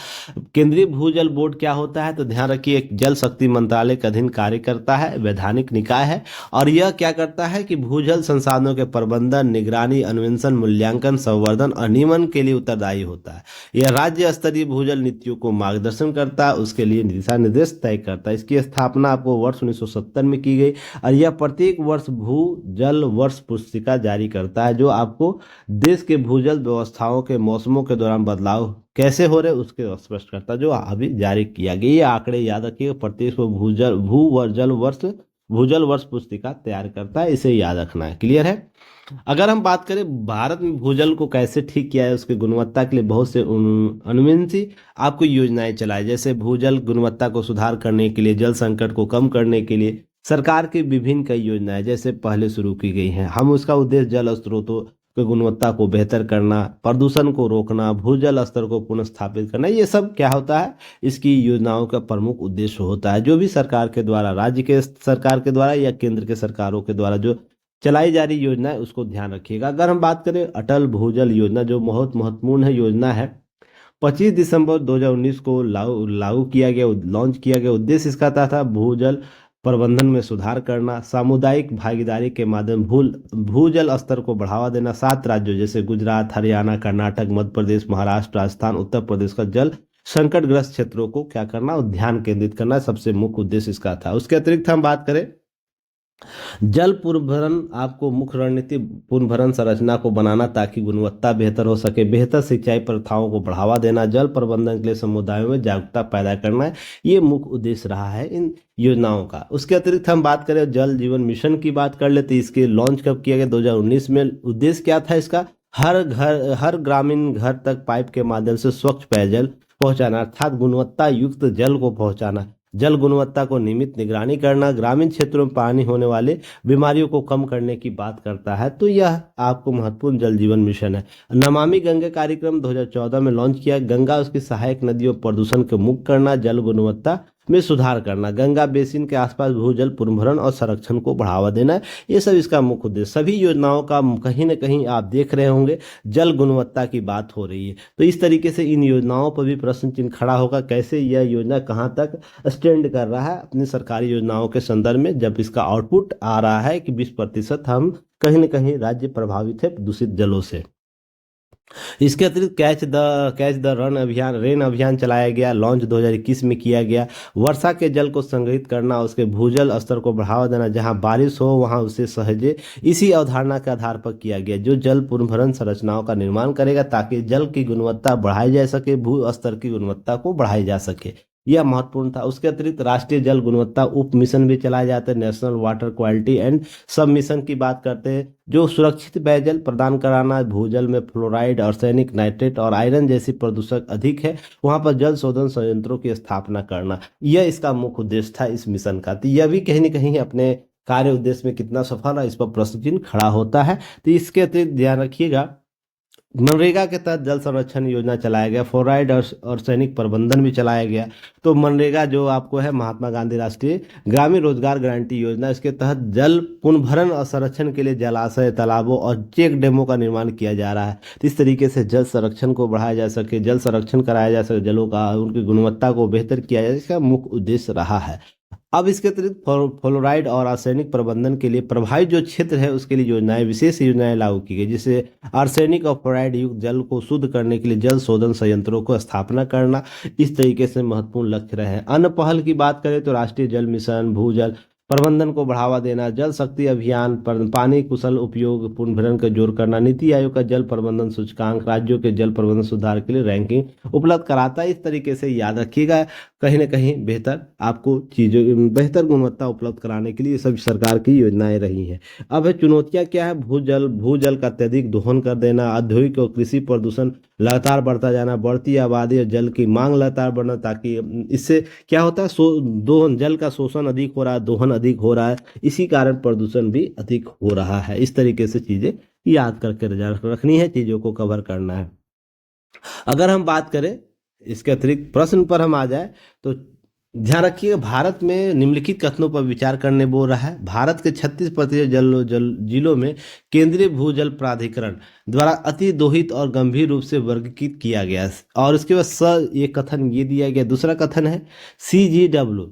केंद्रीय भूजल बोर्ड क्या होता है, तो ध्यान रखिए एक जल शक्ति मंत्रालय के अधीन कार्य करता है, वैधानिक निकाय है और यह क्या करता है कि भूजल संसाधनों के प्रबंधन, निगरानी, अन्वेषण, मूल्यांकन, संवर्धन और नियमन के लिए उत्तरदायी होता है। यह राज्य स्तरीय भूजल नीतियों को मार्गदर्शन करता है, उसके लिए दिशा निर्देश तय करता है। इसकी स्थापना आपको वर्ष 1970 में की गई और यह प्रत्येक वर्ष भू जल वर्ष पुस्तिका जारी करता है जो आपको देश के भूजल व्यवस्थाओं के मौसमों के दौरान बदलाव कैसे हो रहे उसके स्पष्ट करता है, जो अभी जारी किया गया। ये आंकड़े याद रखिएगा, प्रत्येक भूजल वर्ष पुस्तिका तैयार करता है, इसे याद रखना है। क्लियर है। अगर हम बात करें भारत में भूजल को कैसे ठीक किया है, उसकी गुणवत्ता के लिए बहुत से अनुवंशी आपको योजनाएं चलाई, जैसे भूजल गुणवत्ता को सुधार करने के लिए, जल संकट को कम करने के लिए सरकार की विभिन्न कई योजनाएं जैसे पहले शुरू की गई हैं। हम उसका उद्देश्य जल स्रोतों की गुणवत्ता को बेहतर करना, प्रदूषण को रोकना, भूजल स्तर को पुनर्स्थापित करना, ये सब क्या होता है, इसकी योजनाओं का प्रमुख उद्देश्य होता है। जो भी सरकार के द्वारा, राज्य के सरकार के द्वारा या केंद्र के सरकारों के द्वारा जो चलाई जा रही योजना है उसको ध्यान रखिएगा। अगर हम बात करें अटल भूजल योजना, जो बहुत महत्वपूर्ण है योजना है, 25 दिसंबर 2019 को लागू किया गया, लॉन्च किया गया। उद्देश्य इसका था भूजल प्रबंधन में सुधार करना, सामुदायिक भागीदारी के माध्यम भूजल स्तर को बढ़ावा देना। 7 राज्यों जैसे गुजरात, हरियाणा, कर्नाटक, मध्य प्रदेश, महाराष्ट्र, राजस्थान, उत्तर प्रदेश का जल संकटग्रस्त क्षेत्रों को क्या करना, ध्यान केंद्रित करना सबसे मुख्य उद्देश्य इसका था। उसके अतिरिक्त हम बात करें जल पुनर्भरण, आपको मुख्य रणनीति पुनर्भरण संरचना को बनाना ताकि गुणवत्ता बेहतर हो सके, बेहतर सिंचाई प्रथाओं को बढ़ावा देना, जल प्रबंधन के लिए समुदायों में जागरूकता पैदा करना है, ये मुख्य उद्देश्य रहा है इन योजनाओं का। उसके अतिरिक्त हम बात करें जल जीवन मिशन की बात कर लेते, इसके लॉन्च कब किया गया, 2019 में। उद्देश्य क्या था इसका, हर ग्रामीण घर तक पाइप के माध्यम से स्वच्छ पेयजल पहुंचाना, अर्थात गुणवत्ता युक्त जल को पहुंचाना, जल गुणवत्ता को नियमित निगरानी करना, ग्रामीण क्षेत्रों में पानी होने वाले बीमारियों को कम करने की बात करता है। तो यह आपको महत्वपूर्ण जल जीवन मिशन है। नमामि गंगा कार्यक्रम 2014 में लॉन्च किया, गंगा उसकी सहायक नदियों प्रदूषण को मुक्त करना, जल गुणवत्ता में सुधार करना, गंगा बेसिन के आसपास भूजल पुनर्भरण और संरक्षण को बढ़ावा देना, ये सब इसका मुख्य उद्देश्य। सभी योजनाओं का कहीं ना कहीं आप देख रहे होंगे जल गुणवत्ता की बात हो रही है। तो इस तरीके से इन योजनाओं पर भी प्रश्न चिन्ह खड़ा होगा, कैसे यह योजना कहाँ तक स्टैंड कर रहा है अपनी सरकारी योजनाओं के संदर्भ में, जब इसका आउटपुट आ रहा है कि 20% हम कहीं ना कहीं राज्य प्रभावित है दूषित जलों से। इसके अतिरिक्त कैच द रेन अभियान चलाया गया, लॉन्च 2021 में किया गया। वर्षा के जल को संग्रहित करना, उसके भूजल स्तर को बढ़ावा देना, जहां बारिश हो वहां उसे सहेजे, इसी अवधारणा के आधार पर किया गया, जो जल पुनर्भरण संरचनाओं का निर्माण करेगा ताकि जल की गुणवत्ता बढ़ाई जा सके, भू स्तर की गुणवत्ता को बढ़ाई जा सके। यह महत्वपूर्ण था। उसके अतिरिक्त राष्ट्रीय जल गुणवत्ता उप मिशन भी चलाए जाते हैं, नेशनल वाटर क्वालिटी एंड सब मिशन की बात करते हैं, जो सुरक्षित पेयजल प्रदान कराना, भूजल में फ्लोराइड, आर्सेनिक, नाइट्रेट और आयरन जैसी प्रदूषक अधिक है वहां पर जल शोधन संयंत्रों की स्थापना करना, यह इसका मुख्य उद्देश्य था इस मिशन का। तो यह भी कहीं ना कहीं अपने कार्य उद्देश्य में कितना सफल है इस पर प्रश्न चिन्ह खड़ा होता है। तो इसके अतिरिक्त ध्यान रखिएगा, मनरेगा के तहत जल संरक्षण योजना चलाया गया, फ्लोराइड और सैनिक प्रबंधन भी चलाया गया। तो मनरेगा जो आपको है महात्मा गांधी राष्ट्रीय ग्रामीण रोजगार गारंटी योजना, इसके तहत जल पुनर्भरण और संरक्षण के लिए जलाशय, तालाबों और चेक डैमों का निर्माण किया जा रहा है। तो इस तरीके से जल संरक्षण को बढ़ाया जा सके, जल संरक्षण कराया जा सके, जलों का उनकी गुणवत्ता को बेहतर किया जाए, इसका मुख्य उद्देश्य रहा है। अब इसके अतिरिक्त फ्लोराइड और आर्सेनिक प्रबंधन के लिए प्रभावित जो क्षेत्र है उसके लिए योजनाएं, विशेष योजनाएं लागू की गई, जिससे आर्सेनिक और फ्लोराइड युक्त जल को शुद्ध करने के लिए जल शोधन संयंत्रों को स्थापना करना, इस तरीके से महत्वपूर्ण लक्ष्य रहे हैं। अन्य पहल की बात करें तो राष्ट्रीय जल मिशन, भूजल प्रबंधन को बढ़ावा देना, जल शक्ति अभियान, पानी कुशल उपयोग, पुनर्भरण का जोर करना, नीति आयोग का जल प्रबंधन सूचकांक राज्यों के जल प्रबंधन सुधार के लिए रैंकिंग उपलब्ध कराता है। इस तरीके से याद रखिएगा, कहीं ना कहीं बेहतर आपको चीज़ों बेहतर गुणवत्ता उपलब्ध कराने के लिए सब सरकार की योजनाएं रही हैं। अब है चुनौतियां क्या है, भूजल का अत्यधिक दोहन कर देना, औद्योगिक और कृषि प्रदूषण लगातार बढ़ता जाना, बढ़ती आबादी और जल की मांग लगातार बढ़ना, ताकि इससे क्या होता है, दोहन, जल का शोषण अधिक हो रहा है, दोहन अधिक हो रहा है, इसी कारण प्रदूषण भी अधिक हो रहा है। इस तरीके से चीज़ें याद करके रखनी है, चीज़ों को कवर करना है। अगर हम बात करें इसके अतिरिक्त प्रश्न पर हम आ जाए तो ध्यान रखिएगा, भारत में निम्नलिखित कथनों पर विचार करने बोल रहा है। भारत के 36% जिलों में केंद्रीय भूजल प्राधिकरण द्वारा अति दोहित और गंभीर रूप से वर्गीकृत किया गया है। और उसके बाद ये कथन ये दिया गया, दूसरा कथन है CGW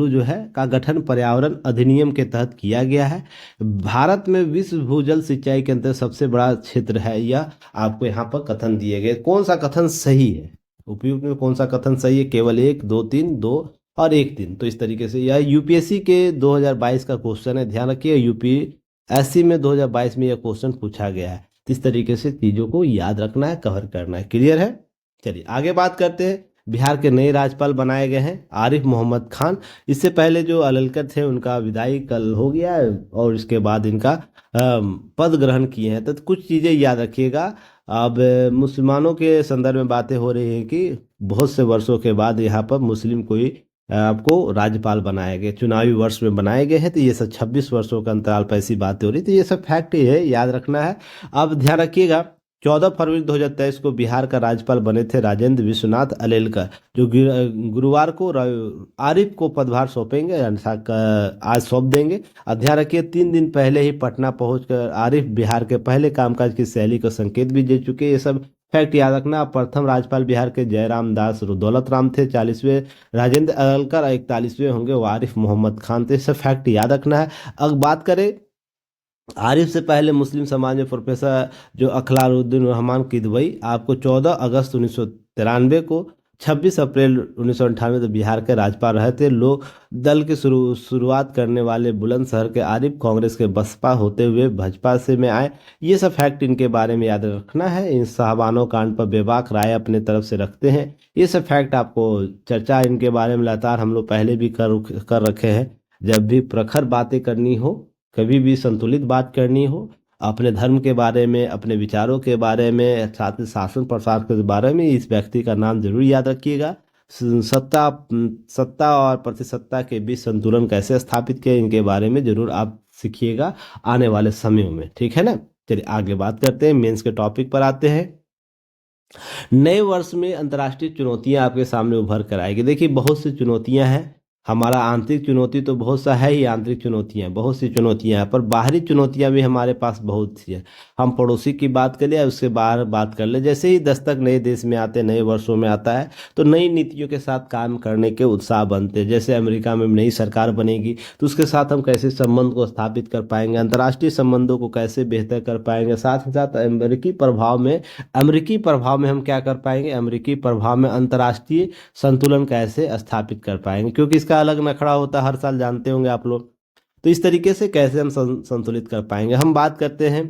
जो है का गठन पर्यावरण अधिनियम के तहत किया गया है। भारत में विश्व भूजल सिंचाई के अंतर्गत सबसे बड़ा क्षेत्र है, यह आपको यहाँ पर कथन दिए गए। कौन सा कथन सही है, उपयुक्त में कौन सा कथन सही है? केवल 1, 2, 3, 2 और 1, 3। तो इस तरीके से यह यूपीएससी के 2022 का क्वेश्चन है, ध्यान रखिए यूपीएससी में 2022 में यह क्वेश्चन पूछा गया है। इस तरीके से चीज़ों को याद रखना है, कवर करना है। क्लियर है? चलिए आगे बात करते हैं। बिहार के नए राज्यपाल बनाए गए हैं आरिफ मोहम्मद खान। इससे पहले जो अललकर थे उनका विदाई कल हो गया है और इसके बाद इनका पद ग्रहण किए हैं। तो कुछ चीज़ें याद रखिएगा। अब मुसलमानों के संदर्भ में बातें हो रही हैं कि बहुत से वर्षों के बाद यहाँ पर मुस्लिम कोई आपको राज्यपाल बनाए गए, चुनावी वर्ष में बनाए गए हैं। तो ये सब 26 वर्षों का अंतराल पर ऐसी बातें हो रही, तो ये सब फैक्ट ही है, याद रखना है। अब ध्यान रखिएगा, 14 फरवरी 2023 को बिहार का राज्यपाल बने थे राजेंद्र विश्वनाथ अलेलकर, जो गुरुवार को आरिफ को पदभार सौंपेंगे, आज सौंप देंगे। और ध्यान रखिए 3 दिन पहले ही पटना पहुंचकर आरिफ बिहार के पहले कामकाज की शैली को संकेत भी दे चुके। ये सब फैक्ट याद रखना। प्रथम राज्यपाल बिहार के जयराम दास दौलत राम थे, 40वें राजेंद्र अलेलकर, 41वें होंगे वो आरिफ मोहम्मद खान थे। सब फैक्ट याद रखना है। अब बात करें आरिफ से पहले मुस्लिम समाज में प्रोफेसर जो अखलारुद्दीन रहमान किदवई, आपको 14 अगस्त 1993 को 26 अप्रैल 1998 तक बिहार के राज्यपाल रहे थे। लोक दल की शुरुआत करने वाले बुलंदशहर के आरिफ कांग्रेस के बसपा होते हुए भाजपा से में आए। ये सब फैक्ट इनके बारे में याद रखना है। इन साहबानों कांड पर बेबाक राय अपने तरफ से रखते हैं। ये सब फैक्ट आपको चर्चा इनके बारे में लगातार हम लोग पहले भी कर रखे हैं। जब भी प्रखर बातें करनी हो, कभी भी संतुलित बात करनी हो, अपने धर्म के बारे में, अपने विचारों के बारे में, साथ ही शासन प्रशासन के बारे में, इस व्यक्ति का नाम जरूर याद रखिएगा। सत्ता और प्रतिसत्ता के बीच संतुलन कैसे स्थापित किया, इनके बारे में जरूर आप सीखिएगा आने वाले समयों में। ठीक है ना? चलिए आगे बात करते हैं, मेंस के टॉपिक पर आते हैं। नए वर्ष में अंतर्राष्ट्रीय चुनौतियां आपके सामने उभर कर आएगी। देखिए बहुत सी चुनौतियां हैं। हमारा आंतरिक चुनौती तो बहुत सा है ही, आंतरिक चुनौतियां बहुत सी चुनौतियां हैं, पर बाहरी चुनौतियां भी हमारे पास बहुत सी है। हम पड़ोसी की बात कर ले, उससे बाहर बात कर ले। जैसे ही दस्तक नए देश में आते, नए वर्षों में आता है, तो नई नीतियों के साथ काम करने के उत्साह बनते हैं। जैसे अमेरिका में नई सरकार बनेगी तो उसके साथ हम कैसे संबंध को स्थापित कर पाएंगे, अंतर्राष्ट्रीय संबंधों को कैसे बेहतर कर पाएंगे, साथ ही साथ अमेरिकी प्रभाव में हम क्या कर पाएंगे, अमेरिकी प्रभाव में अंतर्राष्ट्रीय संतुलन कैसे स्थापित कर पाएंगे, क्योंकि इसका अलग नखड़ा होता है, हर साल जानते होंगे आप लोग। तो इस तरीके से कैसे हम संतुलित कर पाएंगे। हम बात करते हैं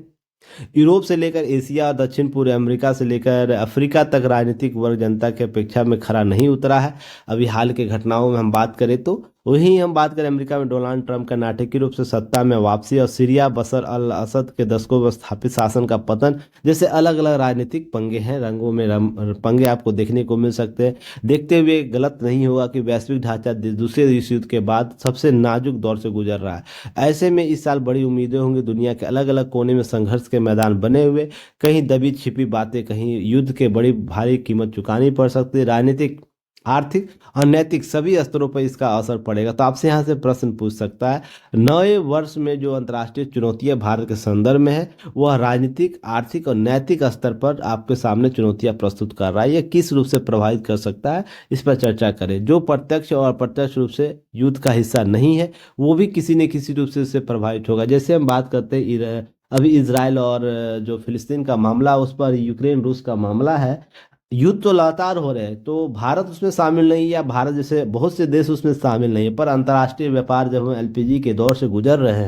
यूरोप से लेकर एशिया और दक्षिण पूर्व अमेरिका से लेकर अफ्रीका तक राजनीतिक वर्ग जनता की अपेक्षा में खरा नहीं उतरा है। अभी हाल के घटनाओं में हम बात करें तो वहीं हम बात करें अमेरिका में डोनाल्ड ट्रंप का नाटकीय रूप से सत्ता में वापसी और सीरिया बशर अल असद के दशकों में स्थापित शासन का पतन, जैसे अलग अलग राजनीतिक पंगे हैं, रंगों में पंगे आपको देखने को मिल सकते हैं। देखते हुए गलत नहीं होगा कि वैश्विक ढांचा दूसरे विश्व युद्ध के बाद सबसे नाजुक दौर से गुजर रहा है। ऐसे में इस साल बड़ी उम्मीदें होंगी। दुनिया के अलग अलग कोने में संघर्ष के मैदान बने हुए, कहीं दबी छिपी बातें, कहीं युद्ध के बड़ी भारी कीमत चुकानी पड़ सकती है। राजनीतिक, आर्थिक और नैतिक सभी स्तरों पर इसका असर पड़ेगा। तो आपसे यहाँ से प्रश्न पूछ सकता है, नए वर्ष में जो अंतर्राष्ट्रीय चुनौतियां भारत के संदर्भ में है, वह राजनीतिक, आर्थिक और नैतिक स्तर पर आपके सामने चुनौतियां प्रस्तुत कर रहा है। यह किस रूप से प्रभावित कर सकता है, इस पर चर्चा करें। जो प्रत्यक्ष और अप्रत्यक्ष रूप से युद्ध का हिस्सा नहीं है, वो भी किसी न किसी रूप से इससे प्रभावित होगा। जैसे हम बात करते हैं अभी इजराइल और जो फिलिस्तीन का मामला, उस पर यूक्रेन रूस का मामला है, युद्ध तो लगातार हो रहे हैं, तो भारत उसमें शामिल नहीं, या भारत जैसे बहुत से देश उसमें शामिल नहीं है। पर अंतर्राष्ट्रीय व्यापार जब हम एलपीजी के दौर से गुजर रहे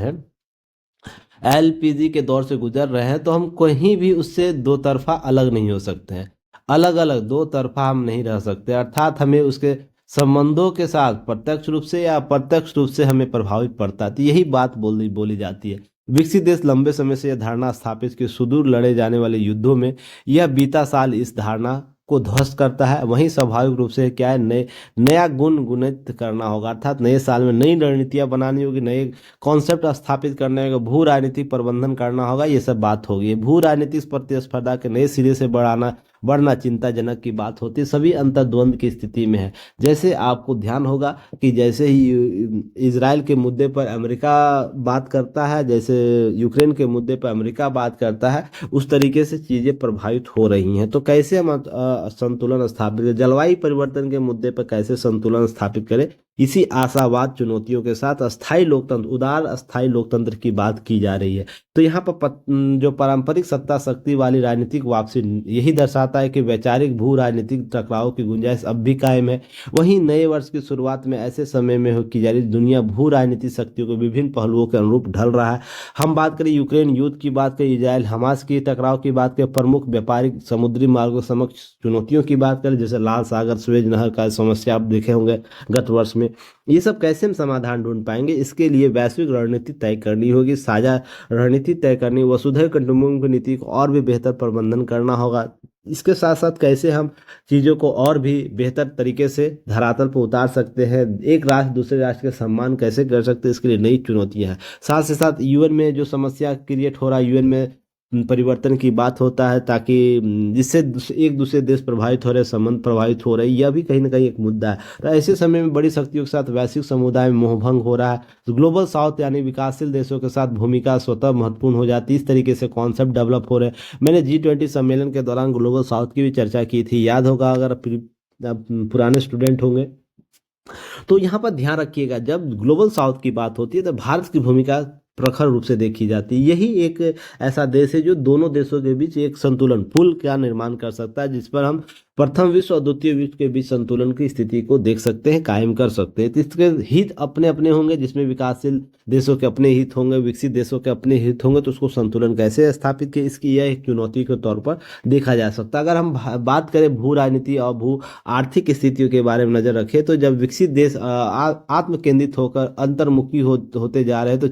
हैं, तो हम कहीं भी उससे दो तरफा अलग नहीं हो सकते हैं। अलग अलग दो तरफा हम नहीं रह सकते, अर्थात हमें उसके संबंधों के साथ प्रत्यक्ष रूप से या अप्रत्यक्ष रूप से हमें प्रभावित पड़ता है। तो यही बात बोली बोली जाती है। विकसित देश लंबे समय से यह धारणा स्थापित कि सुदूर लड़े जाने वाले युद्धों में यह बीता साल इस धारणा को ध्वस्त करता है। वहीं स्वाभाविक रूप से क्या है, नया गुण गुणित करना होगा, अर्थात नए साल में नई रणनीतियां बनानी होगी, नए कॉन्सेप्ट स्थापित करने होगा, भू राजनीतिक प्रबंधन करना होगा, ये सब बात होगी। भू राजनीतिक प्रतिस्पर्धा के नए सिरे से बढ़ना चिंताजनक की बात होती है, सभी अंतर्द्वंद की स्थिति में है। जैसे आपको ध्यान होगा कि जैसे ही इसराइल के मुद्दे पर अमेरिका बात करता है, जैसे यूक्रेन के मुद्दे पर अमेरिका बात करता है, उस तरीके से चीजें प्रभावित हो रही हैं। तो कैसे हम संतुलन स्थापित करें, जलवायु परिवर्तन के मुद्दे पर कैसे संतुलन स्थापित करें, इसी आशावाद चुनौतियों के साथ अस्थायी लोकतंत्र, उदार अस्थायी लोकतंत्र की बात की जा रही है। तो यहाँ पर जो पारंपरिक सत्ता शक्ति वाली राजनीतिक वापसी यही दर्शाता है कि वैचारिक भू राजनीतिक टकराव की गुंजाइश अब भी कायम है। वहीं नए वर्ष की शुरुआत में ऐसे समय में हो की जा रही दुनिया भू राजनीतिक शक्तियों के विभिन्न पहलुओं के अनुरूप ढल रहा है। हम बात करें यूक्रेन युद्ध की, बात करें इजराइल हमास की टकराव की, बात करें प्रमुख व्यापारिक समुद्री मार्गों समक्ष चुनौतियों की बात करें, जैसे लाल सागर सुएज नहर का समस्या आप देखे होंगे गत वर्ष में, ये सब कैसे हम समाधान ढूंढ पाएंगे। इसके लिए वैश्विक रणनीति तय करनी होगी, साझा रणनीति तय करनी, वसुधैव कुटुंबकम की नीति को और भी बेहतर प्रबंधन करना होगा। इसके साथ साथ कैसे हम चीज़ों को और भी बेहतर तरीके से धरातल पर उतार सकते हैं, एक राष्ट्र दूसरे राष्ट्र के सम्मान कैसे कर सकते हैं, इसके लिए नई चुनौतियां हैं। साथ से साथ यूएन में जो समस्या क्रिएट हो रहा है, यूएन में परिवर्तन की बात होता है, ताकि जिससे एक दूसरे देश प्रभावित हो रहे, संबंध प्रभावित हो रहे, यह भी कहीं ना कहीं एक मुद्दा है। तो ऐसे समय में बड़ी शक्तियों के साथ वैश्विक समुदाय में मोहभंग हो रहा है, तो ग्लोबल साउथ यानी विकासशील देशों के साथ भूमिका स्वतः महत्वपूर्ण हो जाती है। इस तरीके से कॉन्सेप्ट डेवलप हो रहे हैं। मैंने G20 सम्मेलन के दौरान ग्लोबल साउथ की भी चर्चा की थी, याद होगा अगर आप पुराने स्टूडेंट होंगे तो। यहाँ पर ध्यान रखिएगा, जब ग्लोबल साउथ की बात होती है तो भारत की भूमिका प्रखर रूप से देखी जाती है। यही एक ऐसा देश है जो दोनों देशों के बीच एक संतुलन पुल का निर्माण कर सकता है, जिस पर हम प्रथम विश्व और द्वितीय विश्व के बीच संतुलन की स्थिति को देख सकते हैं, कायम कर सकते हैं। तो इसके हित अपने अपने होंगे, जिसमें विकासशील देशों के अपने हित होंगे, विकसित देशों के अपने हित होंगे, तो उसको संतुलन कैसे स्थापित किया, इसकी यह एक चुनौती के तौर पर देखा जा सकता है। अगर हम बात करें भू राजनीति और भू आर्थिक स्थितियों के बारे में नजर रखें, तो जब विकसित देश आत्म केंद्रित होकर अंतर्मुखी होते जा रहे हैं, तो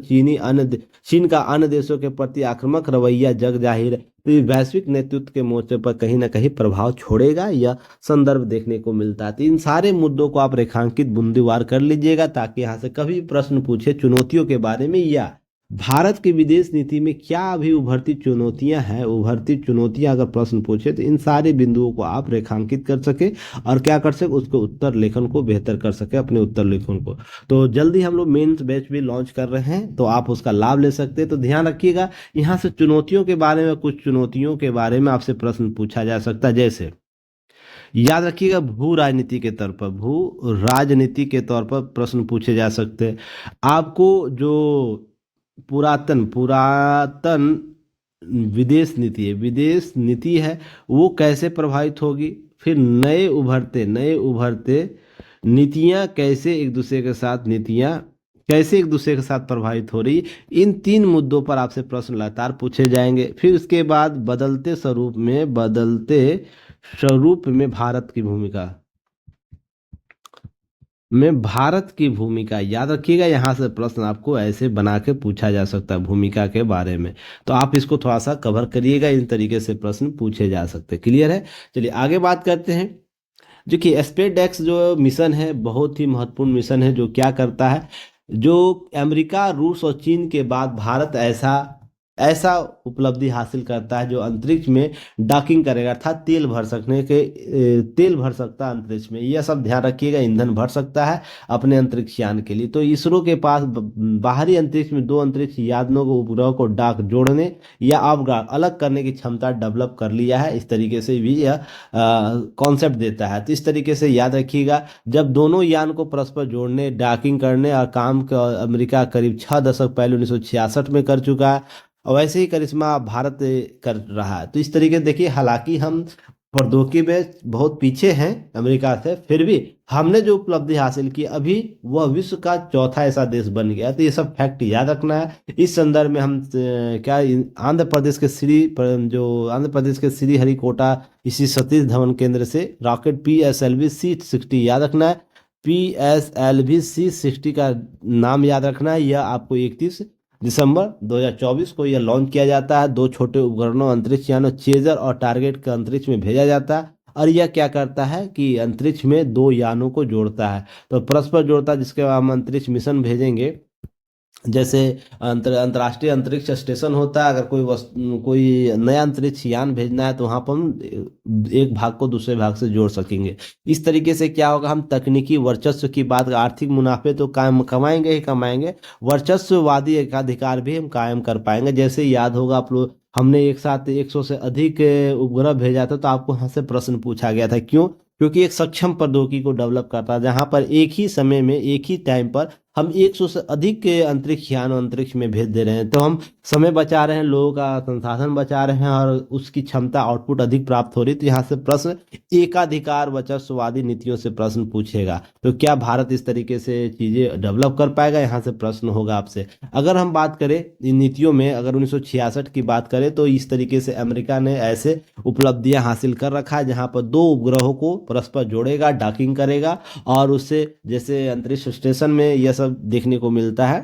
चीन का अन्य देशों के प्रति आक्रामक रवैया जग जाहिर है। तो ये वैश्विक नेतृत्व के मोर्चे पर कहीं ना कहीं प्रभाव छोड़ेगा, यह संदर्भ देखने को मिलता है। तो इन सारे मुद्दों को आप रेखांकित बिंदुवार कर लीजिएगा, ताकि यहाँ से कभी प्रश्न पूछे चुनौतियों के बारे में या भारत की विदेश नीति में क्या अभी उभरती चुनौतियां हैं, उभरती चुनौतियां अगर प्रश्न पूछे तो इन सारे बिंदुओं को आप रेखांकित कर सके और क्या कर सके, उसको उत्तर लेखन को बेहतर कर सके, अपने उत्तर लेखन को। तो जल्दी हम लोग मेंस बैच भी लॉन्च कर रहे हैं, तो आप उसका लाभ ले सकते हैं। तो ध्यान रखिएगा, यहाँ से चुनौतियों के बारे में, कुछ चुनौतियों के बारे में आपसे प्रश्न पूछा जा सकता है। जैसे याद रखिएगा, भू राजनीति के तौर पर, भू राजनीति के तौर पर प्रश्न पूछे जा सकते हैं। आपको जो पुरातन पुरातन विदेश नीति है वो कैसे प्रभावित होगी, फिर नए उभरते नीतियां कैसे एक दूसरे के साथ प्रभावित हो रही, इन तीन मुद्दों पर आपसे प्रश्न लगातार पूछे जाएंगे। फिर उसके बाद बदलते स्वरूप में भारत की भूमिका याद रखिएगा, यहाँ से प्रश्न आपको ऐसे बना के पूछा जा सकता है भूमिका के बारे में, तो आप इसको थोड़ा सा कवर करिएगा, इन तरीके से प्रश्न पूछे जा सकते हैं। क्लियर है? चलिए आगे बात करते हैं। जो कि स्पेसएक्स जो मिशन है, बहुत ही महत्वपूर्ण मिशन है, जो क्या करता है, जो अमेरिका, रूस और चीन के बाद भारत ऐसा उपलब्धि हासिल करता है जो अंतरिक्ष में डॉकिंग करेगा, अर्थात तेल भर सकता है अंतरिक्ष में। यह सब ध्यान रखिएगा, ईंधन भर सकता है अपने अंतरिक्ष यान के लिए। तो इसरो के पास बाहरी अंतरिक्ष में 2 अंतरिक्ष यानों को, उपग्रह को डॉक जोड़ने या अवगाह अलग करने की क्षमता डेवलप कर लिया है। इस तरीके से भी यह कॉन्सेप्ट देता है। तो इस तरीके से याद रखिएगा, जब दोनों यान को परस्पर जोड़ने, डॉकिंग करने और काम का अमेरिका करीब 6 दशक पहले 1966 में कर चुका है, और वैसे ही करिश्मा भारत कर रहा है। तो इस तरीके से देखिए, हालांकि हम प्रौद्योगिकी में बहुत पीछे हैं अमेरिका से, फिर भी हमने जो उपलब्धि हासिल की अभी, वह विश्व का चौथा ऐसा देश बन गया। तो ये सब फैक्ट याद रखना है। इस संदर्भ में हम आंध्र प्रदेश के जो आंध्र प्रदेश के श्री हरिकोटा इसी सतीश धवन केंद्र से रॉकेट PSLV-C60 याद रखना है। PSLV-C60 का नाम याद रखना है। यह आपको 31 दिसंबर 2024 को यह लॉन्च किया जाता है। दो छोटे उपकरणों अंतरिक्ष यानों चेजर और टारगेट के अंतरिक्ष में भेजा जाता है। और यह क्या करता है कि अंतरिक्ष में दो यानों को जोड़ता है, तो परस्पर जोड़ता है, जिसके बाद हम अंतरिक्ष मिशन भेजेंगे। जैसे अंतर्राष्ट्रीय अंतरिक्ष स्टेशन होता है, अगर कोई नया अंतरिक्ष यान भेजना है तो वहाँ पर हम एक भाग को दूसरे भाग से जोड़ सकेंगे। इस तरीके से क्या होगा, हम तकनीकी वर्चस्व की बात, आर्थिक मुनाफे तो कायम कमाएंगे ही कमाएंगे, वर्चस्ववादी एकाधिकार भी हम कायम कर पाएंगे। जैसे याद होगा आप लोग, हमने एक साथ 100 से अधिक उपग्रह भेजा था, तो आपको यहाँ से प्रश्न पूछा गया था, क्यों? क्योंकि एक सक्षम प्रौद्योगिकी को डेवलप करता है, जहां पर एक ही समय में एक ही टाइम पर हम 100 से अधिक अंतरिक्ष यान अंतरिक्ष में भेज दे रहे हैं। तो हम समय बचा रहे हैं, लोगों का संसाधन बचा रहे हैं, और उसकी क्षमता आउटपुट अधिक प्राप्त हो रही। तो यहाँ से प्रश्न एकाधिकार वर्चस्ववादी नीतियों से प्रश्न पूछेगा, तो क्या भारत इस तरीके से चीजें डेवलप कर पाएगा? यहाँ से प्रश्न होगा आपसे। अगर हम बात करें इन नीतियों में, अगर 1966 की बात करें, तो इस तरीके से अमेरिका ने ऐसे उपलब्धियां हासिल कर रखा है, जहां पर दो उपग्रहों को परस्पर जोड़ेगा, डॉकिंग करेगा, और उससे जैसे अंतरिक्ष स्टेशन में यह सब देखने को मिलता है।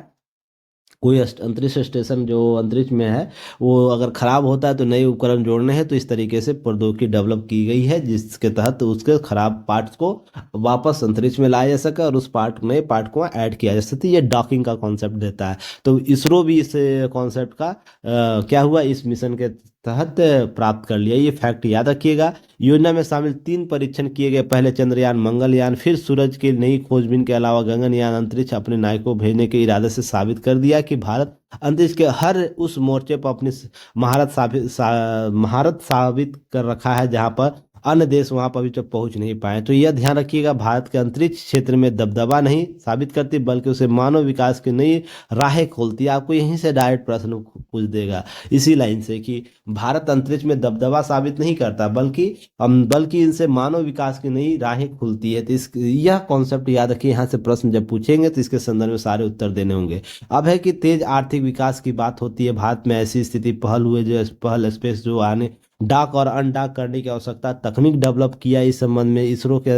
कोई अंतरिक्ष स्टेशन जो अंतरिक्ष में है, वो अगर खराब होता है तो नए उपकरण जोड़ने हैं, तो इस तरीके से प्रौद्योगिकी डेवलप की गई है, जिसके तहत उसके खराब पार्ट्स को वापस अंतरिक्ष में लाया जा सके और उस नए पार्ट को ऐड किया जा सके। ये डॉकिंग का कॉन्सेप्ट देता है। तो इसरो भी इस कॉन्सेप्ट का क्या हुआ, इस मिशन के तहत प्राप्त कर लिया। ये फैक्ट याद रखिएगा। योजना में शामिल 3 परीक्षण किए गए, पहले चंद्रयान, मंगलयान, फिर सूरज की नई खोजबीन के अलावा गगनयान अंतरिक्ष अपने नायकों भेजने के इरादे से साबित कर दिया कि भारत अंतरिक्ष के हर उस मोर्चे पर अपनी महारत साबित कर रखा है, जहां पर अन्य देश वहां पर अभी तक पहुंच नहीं पाए। तो यह ध्यान रखिएगा, भारत के अंतरिक्ष क्षेत्र में दबदबा नहीं साबित करती, बल्कि उसे मानव विकास की नई राहें खोलती है। आपको यहीं से डायरेक्ट प्रश्न पूछ देगा इसी लाइन से, कि भारत अंतरिक्ष में दबदबा साबित नहीं करता, बल्कि इनसे मानव विकास की नई राहें खुलती है। तो यह कॉन्सेप्ट याद रखिए। यहाँ से प्रश्न जब पूछेंगे तो इसके संदर्भ में सारे उत्तर देने होंगे। अब है कि तेज आर्थिक विकास की बात होती है, भारत में ऐसी स्थिति पहल स्पेस जो आने डाक और अनडाक करने की आवश्यकता तकनीक डेवलप किया। इस संबंध में इसरो के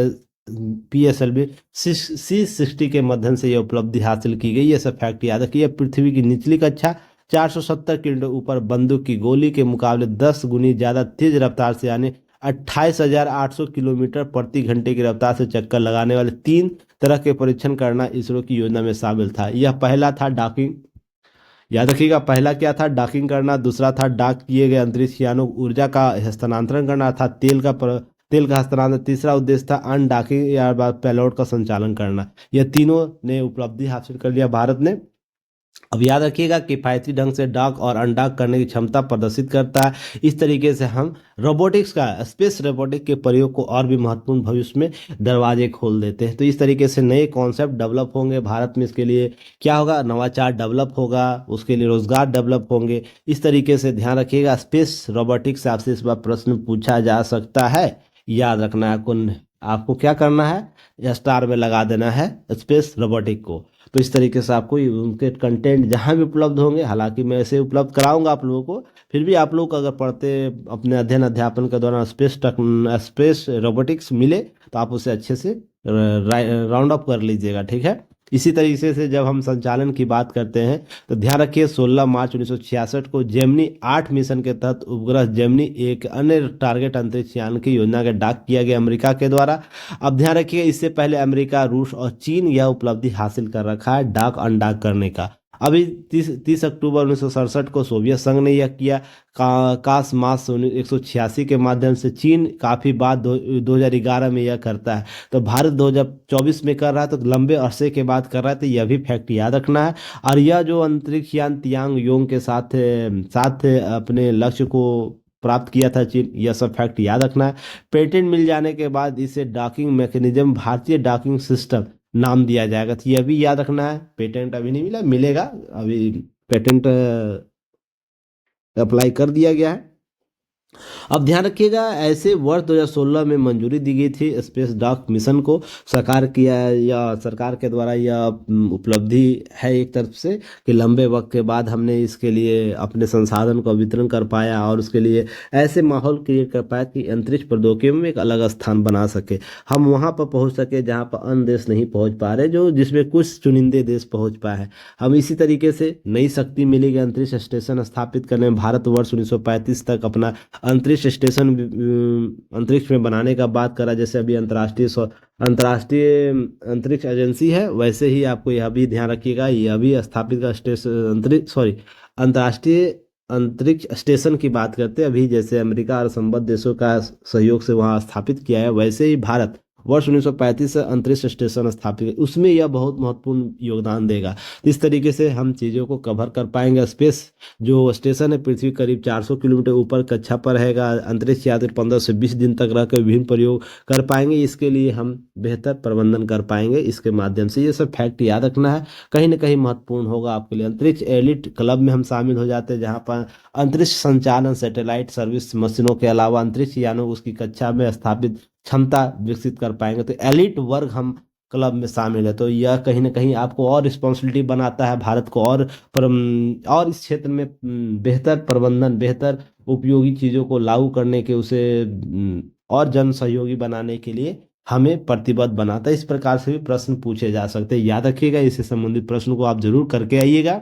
PSLV-C60 के माध्यम से यह उपलब्धि हासिल की गई। ये सब फैक्ट याद रखिए। पृथ्वी की निचली कक्षा 470 किलोमीटर ऊपर बंदूक की गोली के मुकाबले 10 गुनी ज्यादा तेज रफ्तार से, यानी 28,800 किलोमीटर प्रति घंटे की रफ्तार से चक्कर लगाने वाले 3 तरह के परीक्षण करना इसरो की योजना में शामिल था। यह पहला था डॉकिंग, याद रखिएगा, पहला क्या था, डॉकिंग करना। दूसरा था डॉक किए गए अंतरिक्ष यानों को ऊर्जा का हस्तांतरण करना था, तेल का हस्तांतरण। तीसरा उद्देश्य था अनडॉकिंग या पेलोड का संचालन करना। यह तीनों ने उपलब्धि हासिल कर लिया भारत ने। अब याद रखिएगा, किफायती ढंग से डॉक और अनडॉक करने की क्षमता प्रदर्शित करता है। इस तरीके से हम रोबोटिक्स का, स्पेस रोबोटिक के प्रयोग को और भी महत्वपूर्ण भविष्य में दरवाजे खोल देते हैं। तो इस तरीके से नए कॉन्सेप्ट डेवलप होंगे भारत में। इसके लिए क्या होगा, नवाचार डेवलप होगा, उसके लिए रोजगार डेवलप होंगे। इस तरीके से ध्यान रखिएगा। स्पेस रोबोटिक्स से आपसे इस बार प्रश्न पूछा जा सकता है, याद रखना है। आपको क्या करना है, स्टार में लगा देना है स्पेस रोबोटिक को। तो इस तरीके से आपको उनके कंटेंट जहाँ भी उपलब्ध होंगे, हालांकि मैं ऐसे उपलब्ध कराऊंगा आप लोगों को, फिर भी आप लोग अगर पढ़ते अपने अध्ययन अध्यापन के दौरान स्पेस रोबोटिक्स मिले, तो आप उसे अच्छे से राउंड अप कर लीजिएगा, ठीक है। इसी तरीके से जब हम संचालन की बात करते हैं, तो ध्यान रखिए 16 मार्च 1966 को जेमिनी 8 मिशन के तहत उपग्रह जेमिनी एक अन्य टारगेट अंतरिक्ष यान की योजना का डॉक किया गया अमेरिका के द्वारा। अब ध्यान रखिए, इससे पहले अमेरिका, रूस और चीन यह उपलब्धि हासिल कर रखा है डॉक अनडॉक करने का। अभी 30 अक्टूबर 1967 को सोवियत संघ ने यह किया। कासमास 186 के माध्यम से चीन काफी बाद 2011 में यह करता है। तो भारत 2024 में कर रहा है, तो लंबे अरसे के बाद कर रहा है। तो यह भी फैक्ट याद रखना है। और यह जो अंतरिक्ष यान तियांग योंग के साथ साथ अपने लक्ष्य को प्राप्त किया था चीन, यह सब फैक्ट याद रखना है। पेटेंट मिल जाने के बाद इसे डॉकिंग मैकेनिज्म भारतीय डॉकिंग सिस्टम नाम दिया जाएगा। तो यह भी याद रखना है। पेटेंट अभी नहीं मिला, मिलेगा। अभी पेटेंट अप्लाई कर दिया गया है। अब ध्यान रखिएगा, ऐसे वर्ष 2016 में मंजूरी दी गई थी स्पेस डॉक मिशन को। सरकार के द्वारा यह उपलब्धि है एक तरफ से, कि लंबे वक्त के बाद हमने इसके लिए अपने संसाधन का वितरण कर पाया और उसके लिए ऐसे माहौल क्रिएट कर पाया कि अंतरिक्ष प्रौद्योगिकी में एक अलग स्थान बना सके। हम वहाँ पर पहुँच सके जहाँ पर अन्य देश नहीं पहुँच पा रहे, जो जिसमें कुछ चुनिंदे देश पहुँच पाए हैं। हम इसी तरीके से नई शक्ति मिलेगी अंतरिक्ष स्टेशन स्थापित करने में। भारत वर्ष 1935 तक अपना अंतरिक्ष स्टेशन अंतरिक्ष में बनाने का बात करा। जैसे अभी अंतर्राष्ट्रीय अंतरिक्ष एजेंसी है, वैसे ही आपको यह भी ध्यान रखिएगा, यह भी स्थापित का स्टेशन अंतर्राष्ट्रीय अंतरिक्ष स्टेशन की बात करते हैं अभी। जैसे अमेरिका और संबद्ध देशों का सहयोग से वहाँ स्थापित किया है, वैसे ही भारत वर्ष 1935 से अंतरिक्ष स्टेशन स्थापित है, उसमें यह बहुत महत्वपूर्ण योगदान देगा। इस तरीके से हम चीज़ों को कवर कर पाएंगे। स्पेस जो स्टेशन है पृथ्वी करीब 400 किलोमीटर ऊपर कक्षा पर रहेगा। अंतरिक्ष यात्री 15 से 20 दिन तक रहकर विभिन्न प्रयोग कर पाएंगे। इसके लिए हम बेहतर प्रबंधन कर पाएंगे इसके माध्यम से। ये सब फैक्ट याद रखना है, कहीं ना कहीं महत्वपूर्ण होगा आपके लिए। अंतरिक्ष एलिट क्लब में हम शामिल हो जाते हैं, जहाँ पर अंतरिक्ष संचालन सैटेलाइट सर्विस मशीनों के अलावा अंतरिक्ष यानों उसकी कक्षा में स्थापित क्षमता विकसित कर पाएंगे। तो एलिट वर्ग हम क्लब में शामिल है। तो यह कहीं ना कहीं आपको और रिस्पॉन्सिबिलिटी बनाता है भारत को, और इस क्षेत्र में बेहतर प्रबंधन, बेहतर उपयोगी चीज़ों को लागू करने के, उसे और जन सहयोगी बनाने के लिए हमें प्रतिबद्ध बनाता है। इस प्रकार से भी प्रश्न पूछे जा सकते हैं, याद रखिएगा। इससे संबंधित प्रश्न को आप जरूर करके आइएगा।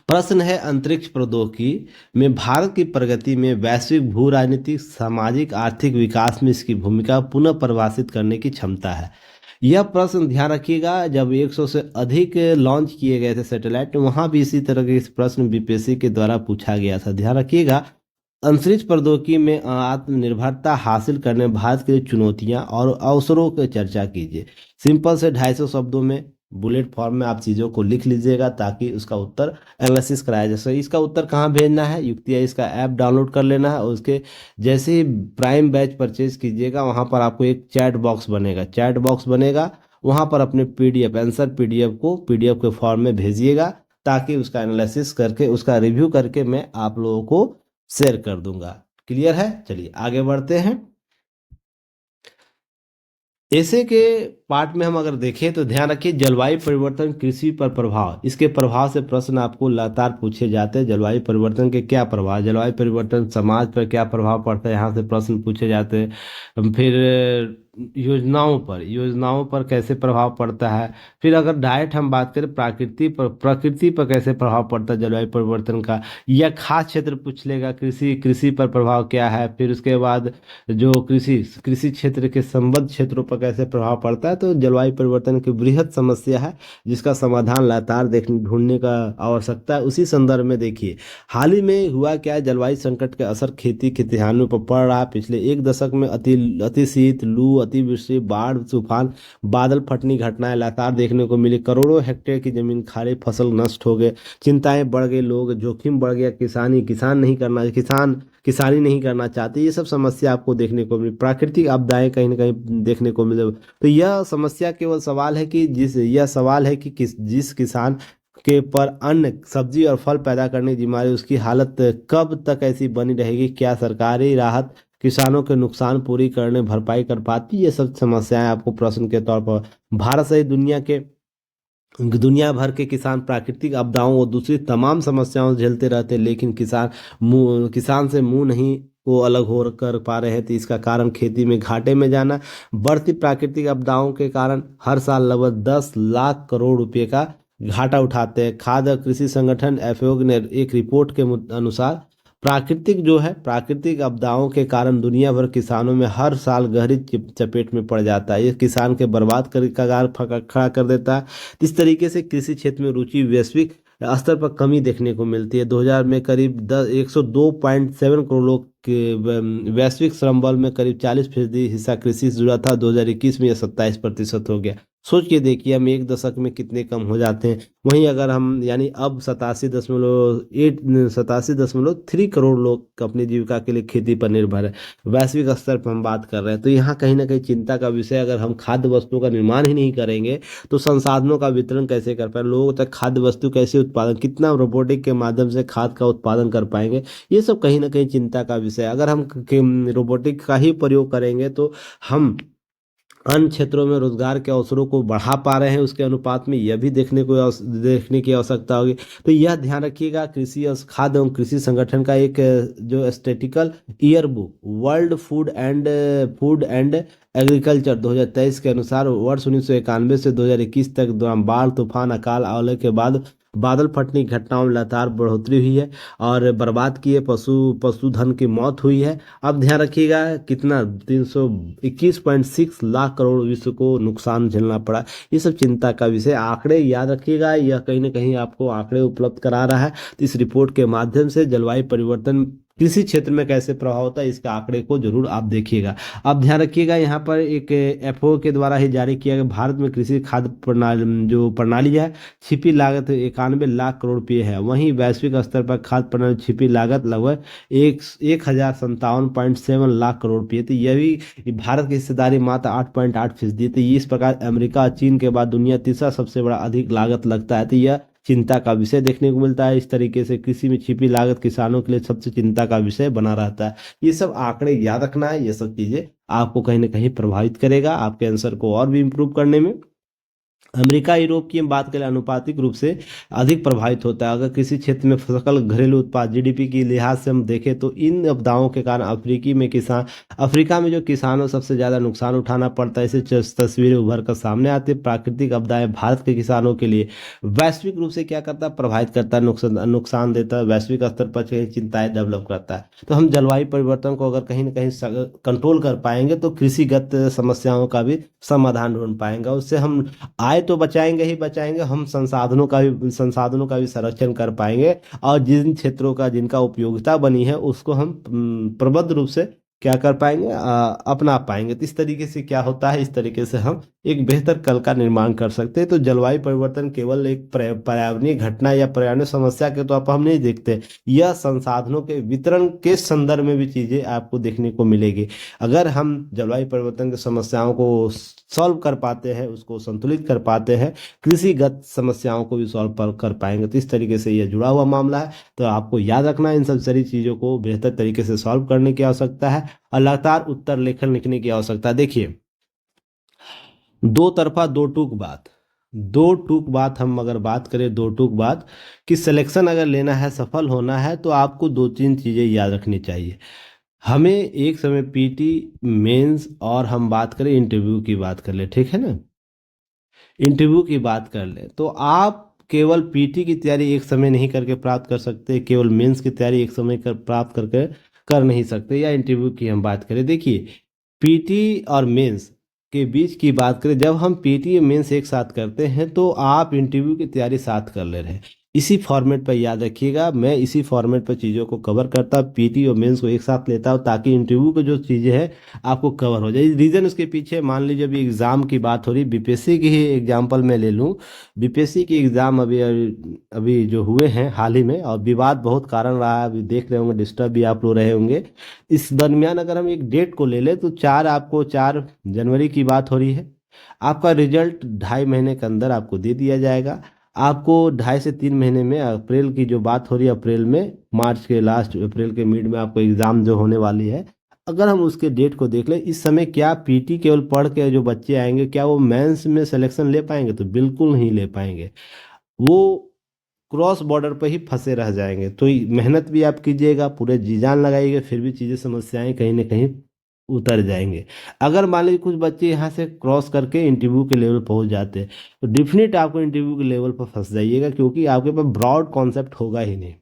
प्रश्न है, अंतरिक्ष प्रौद्योगिकी में भारत की प्रगति में वैश्विक भू राजनीतिक, सामाजिक, आर्थिक विकास में इसकी भूमिका पुनः परिभाषित करने की क्षमता है। यह प्रश्न ध्यान रखिएगा, जब 100 से अधिक लॉन्च किए गए थे सैटेलाइट, वहां भी इसी तरह के इस प्रश्न बीपीएससी के द्वारा पूछा गया था। ध्यान रखिएगा, अंतरिक्ष प्रौद्योगिकी में आत्मनिर्भरता हासिल करने में भारत के लिए चुनौतियां और अवसरों की चर्चा कीजिए। सिंपल से 250 शब्दों में बुलेट फॉर्म में आप चीज़ों को लिख लीजिएगा, ताकि उसका उत्तर एनालिसिस कराया जा सके। इसका उत्तर कहाँ भेजना है? युक्ति है, इसका ऐप डाउनलोड कर लेना है, और उसके जैसे ही प्राइम बैच परचेज कीजिएगा, वहाँ पर आपको एक चैट बॉक्स बनेगा। वहाँ पर अपने पीडीएफ आंसर पीडीएफ को पीडीएफ के फॉर्म में भेजिएगा, ताकि उसका एनालिसिस करके, उसका रिव्यू करके मैं आप लोगों को शेयर कर दूंगा। क्लियर है? चलिए आगे बढ़ते हैं। ऐसे के पार्ट में हम अगर देखें तो ध्यान रखिए, जलवायु परिवर्तन कृषि पर प्रभाव। इसके प्रभाव से प्रश्न आपको लगातार पूछे जाते हैं। जलवायु परिवर्तन के क्या प्रभाव, जलवायु परिवर्तन समाज पर क्या प्रभाव पड़ता है, यहाँ से प्रश्न पूछे जाते हैं। फिर योजनाओं पर कैसे प्रभाव पड़ता है। फिर अगर डायरेक्ट हम बात करें, प्रकृति पर कैसे प्रभाव पड़ता है जलवायु परिवर्तन का, या खास क्षेत्र पूछ लेगा, कृषि पर प्रभाव क्या है। फिर उसके बाद जो कृषि क्षेत्र के संबद्ध क्षेत्रों पर कैसे प्रभाव पड़ता है। तो जलवायु परिवर्तन की बृहद समस्या है, जिसका समाधान लगातार ढूंढने का आवश्यकता है। उसी संदर्भ में देखिए, हाल ही में हुआ क्या है, जलवायु संकट का असर खेती किसानों पर पड़ रहा है। पिछले एक दशक में अति शीत, लू, अतिवृष्टि, बाढ़, तूफान, बादल फटनी घटनाएं लगातार देखने को मिली। करोड़ों हेक्टेयर की जमीन खाली, फसल नष्ट हो गए, चिंताएं बढ़ गई, लोग जोखिम बढ़ गया, किसानी नहीं करना चाहते। ये सब समस्या आपको देखने को मिली। प्राकृतिक आपदाएं कहीं ना कहीं देखने को मिले। तो यह समस्या केवल सवाल है कि जिस किसान के पर अन्न, सब्जी और फल पैदा करने की जिम्मेदारी, उसकी हालत कब तक ऐसी बनी रहेगी। क्या सरकारी राहत किसानों के नुकसान पूरी करने भरपाई कर पाती? ये सब समस्याएं आपको प्रश्न के तौर पर। भारत सहित दुनिया भर के किसान प्राकृतिक आपदाओं और दूसरी तमाम समस्याओं से झेलते रहते हैं, लेकिन किसान से मुंह नहीं को अलग हो कर पा रहे हैं। तो इसका कारण खेती में घाटे में जाना। बढ़ती प्राकृतिक आपदाओं के कारण हर साल लगभग 10 लाख करोड़ रुपए का घाटा उठाते हैं। खाद्य और कृषि संगठन एफएओ ने एक रिपोर्ट के अनुसार प्राकृतिक आपदाओं के कारण दुनिया भर किसानों में हर साल गहरी चपेट में पड़ जाता है। ये किसान के बर्बाद कर कगार खड़ा कर देता है। इस तरीके से कृषि क्षेत्र में रुचि वैश्विक स्तर पर कमी देखने को मिलती है। 2000 में करीब 102.7 करोड़ लोग के वैश्विक श्रम बल में करीब 40% हिस्सा कृषि से जुड़ा था। 2021 में यह 27% हो गया। सोच के देखिए हम एक दशक में कितने कम हो जाते हैं। वहीं अगर हम यानी अब 87.3 करोड़ लोग अपनी जीविका के लिए खेती पर निर्भर है। वैश्विक स्तर पर हम बात कर रहे हैं, तो यहाँ कहीं ना कहीं चिंता का विषय, अगर हम खाद्य वस्तुओं का निर्माण ही नहीं करेंगे तो संसाधनों का वितरण कैसे कर पाए, लोगों तक खाद्य वस्तु कैसे उत्पादन, कितना रोबोटिक के माध्यम से खाद का उत्पादन कर पाएंगे। ये सब कहीं ना कहीं चिंता का विषय है। अगर हम रोबोटिक का ही प्रयोग करेंगे तो हम अन्य क्षेत्रों में रोजगार के अवसरों को बढ़ा पा रहे हैं, उसके अनुपात में यह भी देखने की आवश्यकता होगी। तो यह ध्यान रखिएगा, कृषि और खाद्य एवं कृषि संगठन का एक जो statistical year book world food and agriculture 2023 के अनुसार वर्ष 1991 से 2021 तक दौरान बाढ़, तूफान, अकाल, ओले के बाद बादल फटने की घटनाओं में लगातार बढ़ोतरी हुई है और बर्बाद किए पशुधन की मौत हुई है। अब ध्यान रखिएगा कितना 321.6 लाख करोड़ विश्व को नुकसान झेलना पड़ा। ये सब चिंता का विषय, आंकड़े याद रखिएगा, यह कहीं ना कहीं आपको आंकड़े उपलब्ध करा रहा है। तो इस रिपोर्ट के माध्यम से जलवायु परिवर्तन किसी क्षेत्र में कैसे प्रभाव होता है, इसके आंकड़े को जरूर आप देखिएगा। अब ध्यान रखिएगा यहाँ पर एक एफओ के द्वारा ही जारी किया गया भारत में कृषि खाद्य प्रणाली जो प्रणाली है, छिपी लागत 91 लाख करोड़ रुपये है। वहीं वैश्विक स्तर पर खाद्य प्रणाली छिपी लागत लगभग 1,57.7 लाख करोड़ रुपये थी। यह भी भारत की हिस्सेदारी मात्र 8.8% थी। इस प्रकार अमेरिका और चीन के बाद दुनिया तीसरा सबसे बड़ा अधिक लागत लगता है। तो यह चिंता का विषय देखने को मिलता है। इस तरीके से कृषि में छिपी लागत किसानों के लिए सबसे चिंता का विषय बना रहता है। ये सब आंकड़े याद रखना है, ये सब चीजें आपको कहीं ना कहीं प्रभावित करेगा आपके आंसर को और भी इम्प्रूव करने में। अमेरिका यूरोप की हम बात करें, अनुपातिक रूप से अधिक प्रभावित होता है। अगर किसी क्षेत्र में सकल घरेलू उत्पाद जीडीपी की लिहाज से हम देखें तो इन आपदाओं के कारण अफ्रीका में जो किसानों सबसे ज़्यादा नुकसान उठाना पड़ता है। इसे तस्वीरें उभर कर सामने आती है। प्राकृतिक आपदाएं भारत के किसानों के लिए वैश्विक रूप से क्या करता है, प्रभावित करता है, नुकसान देता है, वैश्विक स्तर पर कहीं चिंताएं डेवलप करता है। तो हम जलवायु परिवर्तन को अगर कहीं ना कहीं कंट्रोल कर पाएंगे तो कृषिगत समस्याओं का भी समाधान ढूंढ पाएंगे। उससे हम आय तो बचाएंगे ही बचाएंगे, हम संसाधनों का भी संरक्षण कर पाएंगे और जिन क्षेत्रों का जिनका उपयोगिता बनी है उसको हम प्रबुद्ध रूप से क्या कर पाएंगे, अपना पाएंगे। तो इस तरीके से क्या होता है, इस तरीके से हम एक बेहतर कल का निर्माण कर सकते हैं। तो जलवायु परिवर्तन केवल एक पर्यावरणीय घटना या पर्यावरणीय समस्या के तौर पर हम नहीं देखते, यह संसाधनों के वितरण के संदर्भ में भी चीजें आपको देखने को मिलेगी। अगर हम जलवायु परिवर्तन की समस्याओं को सॉल्व कर पाते हैं, उसको संतुलित कर पाते हैं, कृषिगत समस्याओं को भी कर पाएंगे। तो इस तरीके से यह जुड़ा हुआ मामला है। तो आपको याद रखना है, इन सब सारी चीज़ों को बेहतर तरीके से सॉल्व करने की आवश्यकता है और लगातार उत्तर लेखन लिखने की आवश्यकता है। देखिए, दो तरफा दो टूक बात हम अगर बात करें, दो टूक बात कि सिलेक्शन अगर लेना है, सफल होना है, तो आपको दो तीन चीज़ें याद रखनी चाहिए। हमें एक समय पीटी, मेंस और हम बात करें इंटरव्यू की बात कर ले, ठीक है ना, इंटरव्यू की बात कर ले तो आप केवल पीटी की तैयारी एक समय नहीं करके प्राप्त कर सकते, केवल मेंस की तैयारी एक समय कर प्राप्त करके कर नहीं सकते। या इंटरव्यू की हम बात करें, देखिए पीटी और मेंस के बीच की बात करें, जब हम पीटी और मेंस एक साथ करते हैं तो आप इंटरव्यू की तैयारी साथ कर ले रहे हैं। इसी फॉर्मेट पर याद रखिएगा, मैं इसी फॉर्मेट पर चीज़ों को कवर करता, पीटी और मेंस को एक साथ लेता हूँ ताकि इंटरव्यू की जो चीज़ें हैं आपको कवर हो जाए। रीज़न उसके पीछे, मान लीजिए अभी एग्ज़ाम की बात हो रही, बीपीएससी की ही एग्जांपल मैं ले लूँ। बीपीएससी की एग्ज़ाम अभी अभी अभी जो हुए हैं हाल ही में, और विवाद बहुत कारण रहा है, अभी देख रहे होंगे, डिस्टर्ब भी आप लोग रहे होंगे। इस दरमियान अगर हम एक डेट को ले लें तो 4 जनवरी की बात हो रही है। आपका रिजल्ट 2.5 महीने के अंदर आपको दे दिया जाएगा। आपको 2.5 से 3 महीने में, अप्रैल की जो बात हो रही है, अप्रैल में, मार्च के लास्ट, अप्रैल के मिड में आपको एग्ज़ाम जो होने वाली है। अगर हम उसके डेट को देख लें, इस समय क्या पीटी केवल पढ़ के जो बच्चे आएंगे, क्या वो मेंस में सिलेक्शन ले पाएंगे? तो बिल्कुल नहीं ले पाएंगे। वो क्रॉस बॉर्डर पर ही फंसे रह जाएंगे। तो मेहनत भी आप कीजिएगा, पूरे जी जान लगाइएगा, फिर भी चीज़ें, समस्याएं कहीं ना कहीं उतर जाएंगे। अगर मान लीजिए कुछ बच्चे यहाँ से क्रॉस करके इंटरव्यू के लेवल पहुँच जाते हैं तो डेफिनेट आपको इंटरव्यू के लेवल पर फंस जाइएगा, क्योंकि आपके पास ब्रॉड कॉन्सेप्ट होगा ही नहीं।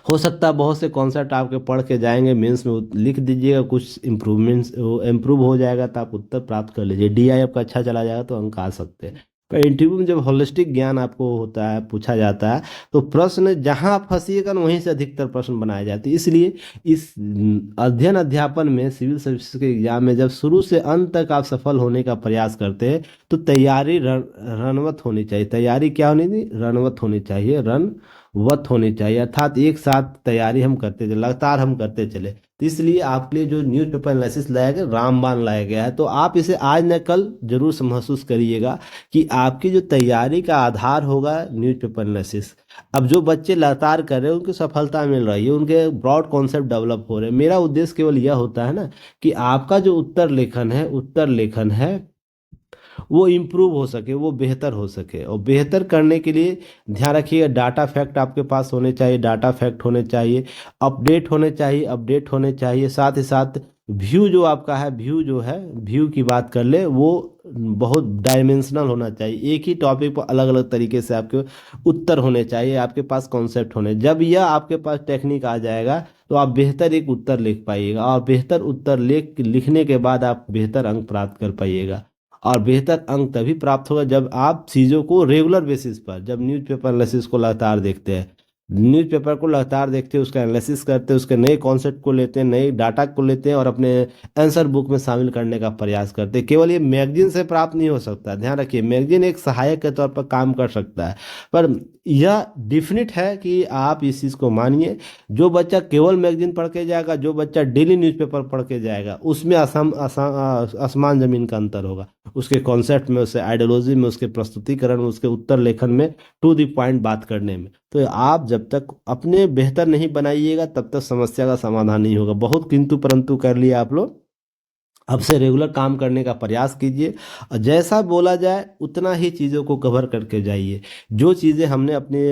हो सकता है बहुत से कॉन्सेप्ट आपके पढ़ के जाएंगे, मेंस में लिख दीजिएगा, कुछ इम्प्रूव हो जाएगा तो आप उत्तर प्राप्त कर लीजिए, डीआई आपका अच्छा चला जाएगा तो अंक आ सकते हैं। पर इंटरव्यू में जब होलिस्टिक ज्ञान आपको होता है, पूछा जाता है, तो प्रश्न जहां आप फंसिएगा ना वहीं से अधिकतर प्रश्न बनाए जाते हैं। इसलिए इस अध्ययन अध्यापन में सिविल सर्विसेज के एग्जाम में जब शुरू से अंत तक आप सफल होने का प्रयास करते हैं तो तैयारी रणवत होनी चाहिए। तैयारी क्या होनी चाहिए? रणवत होनी चाहिए, रणवत होनी चाहिए, अर्थात एक साथ तैयारी हम करते चले, लगातार हम करते चले। तो इसलिए आपके लिए जो न्यूज़पेपर एनालिसिस लाया गया, रामबाण लाया गया है, तो आप इसे आज न कल जरूर से महसूस करिएगा कि आपकी जो तैयारी का आधार होगा न्यूज़पेपर एनालिसिस। अब जो बच्चे लगातार कर रहे हैं उनको सफलता मिल रही है, उनके ब्रॉड कॉन्सेप्ट डेवलप हो रहे हैं। मेरा उद्देश्य केवल यह होता है ना कि आपका जो उत्तर लेखन है वो इम्प्रूव हो सके, वो बेहतर हो सके। और बेहतर करने के लिए ध्यान रखिएगा, डाटा फैक्ट आपके पास होने चाहिए, डाटा फैक्ट होने चाहिए, अपडेट होने चाहिए। साथ ही साथ व्यू जो आपका है, व्यू जो है, व्यू की बात कर ले, वो बहुत डायमेंशनल होना चाहिए। एक ही टॉपिक पर अलग अलग तरीके से आपके उत्तर होने चाहिए, आपके पास कॉन्सेप्ट होने। जब यह आपके पास टेक्निक आ जाएगा तो आप बेहतर एक उत्तर लिख पाइएगा, और बेहतर उत्तर लिखने के बाद आप बेहतर अंक प्राप्त कर पाइएगा। और बेहतर अंक तभी प्राप्त होगा जब आप चीज़ों को रेगुलर बेसिस पर, जब न्यूज़पेपर एनालिसिस को लगातार देखते हैं, न्यूज़पेपर को लगातार देखते हैं, उसका एनालिसिस करते हैं, उसके नए कॉन्सेप्ट को लेते हैं, नए डाटा को लेते हैं और अपने आंसर बुक में शामिल करने का प्रयास करते हैं। केवल ये मैगजीन से प्राप्त नहीं हो सकता, ध्यान रखिए, मैगजीन एक सहायक के तौर पर काम कर सकता है, पर यह डिफिनिट है कि आप इस चीज़ को मानिए, जो बच्चा केवल मैगजीन पढ़ के जाएगा, जो बच्चा डेली न्यूज़पेपर पढ़ के जाएगा, उसमें आसमान जमीन का अंतर होगा। उसके कॉन्सेप्ट में, उसके आइडियोलॉजी में, उसके प्रस्तुतिकरण में, उसके उत्तर लेखन में, टू द पॉइंट बात करने में। तो आप जब तक अपने बेहतर नहीं बनाइएगा तब तक समस्या का समाधान नहीं होगा। बहुत किंतु परंतु कर लिए आप लोग, अब से रेगुलर काम करने का प्रयास कीजिए, और जैसा बोला जाए उतना ही चीज़ों को कवर करके जाइए। जो चीज़ें हमने अपने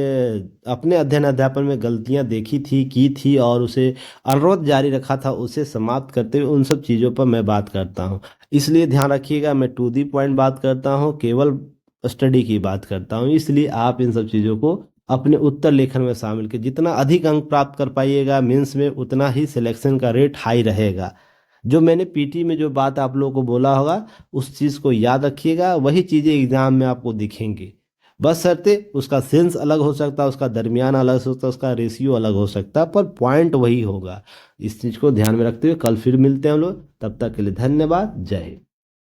अपने अध्ययन अध्यापन में गलतियां देखी थी, की थी, और उसे अनुरोध जारी रखा था, उसे समाप्त करते हुए उन सब चीज़ों पर मैं बात करता हूँ। इसलिए ध्यान रखिएगा, मैं टू दी पॉइंट बात करता हूँ, केवल स्टडी की बात करता हूँ। इसलिए आप इन सब चीज़ों को अपने उत्तर लेखन में शामिल कर, जितना अधिक अंक प्राप्त कर पाइएगा मेंस में, उतना ही सिलेक्शन का रेट हाई रहेगा। जो मैंने पीटी में जो बात आप लोगों को बोला होगा, उस चीज़ को याद रखिएगा, वही चीज़ें एग्जाम में आपको दिखेंगी। बस शर्ते उसका सेंस अलग हो सकता है, उसका दरमियान अलग हो सकता है, उसका रेशियो अलग हो सकता है, पर पॉइंट वही होगा। इस चीज़ को ध्यान में रखते हुए कल फिर मिलते हैं हम लोग। तब तक के लिए धन्यवाद। जय हिंद।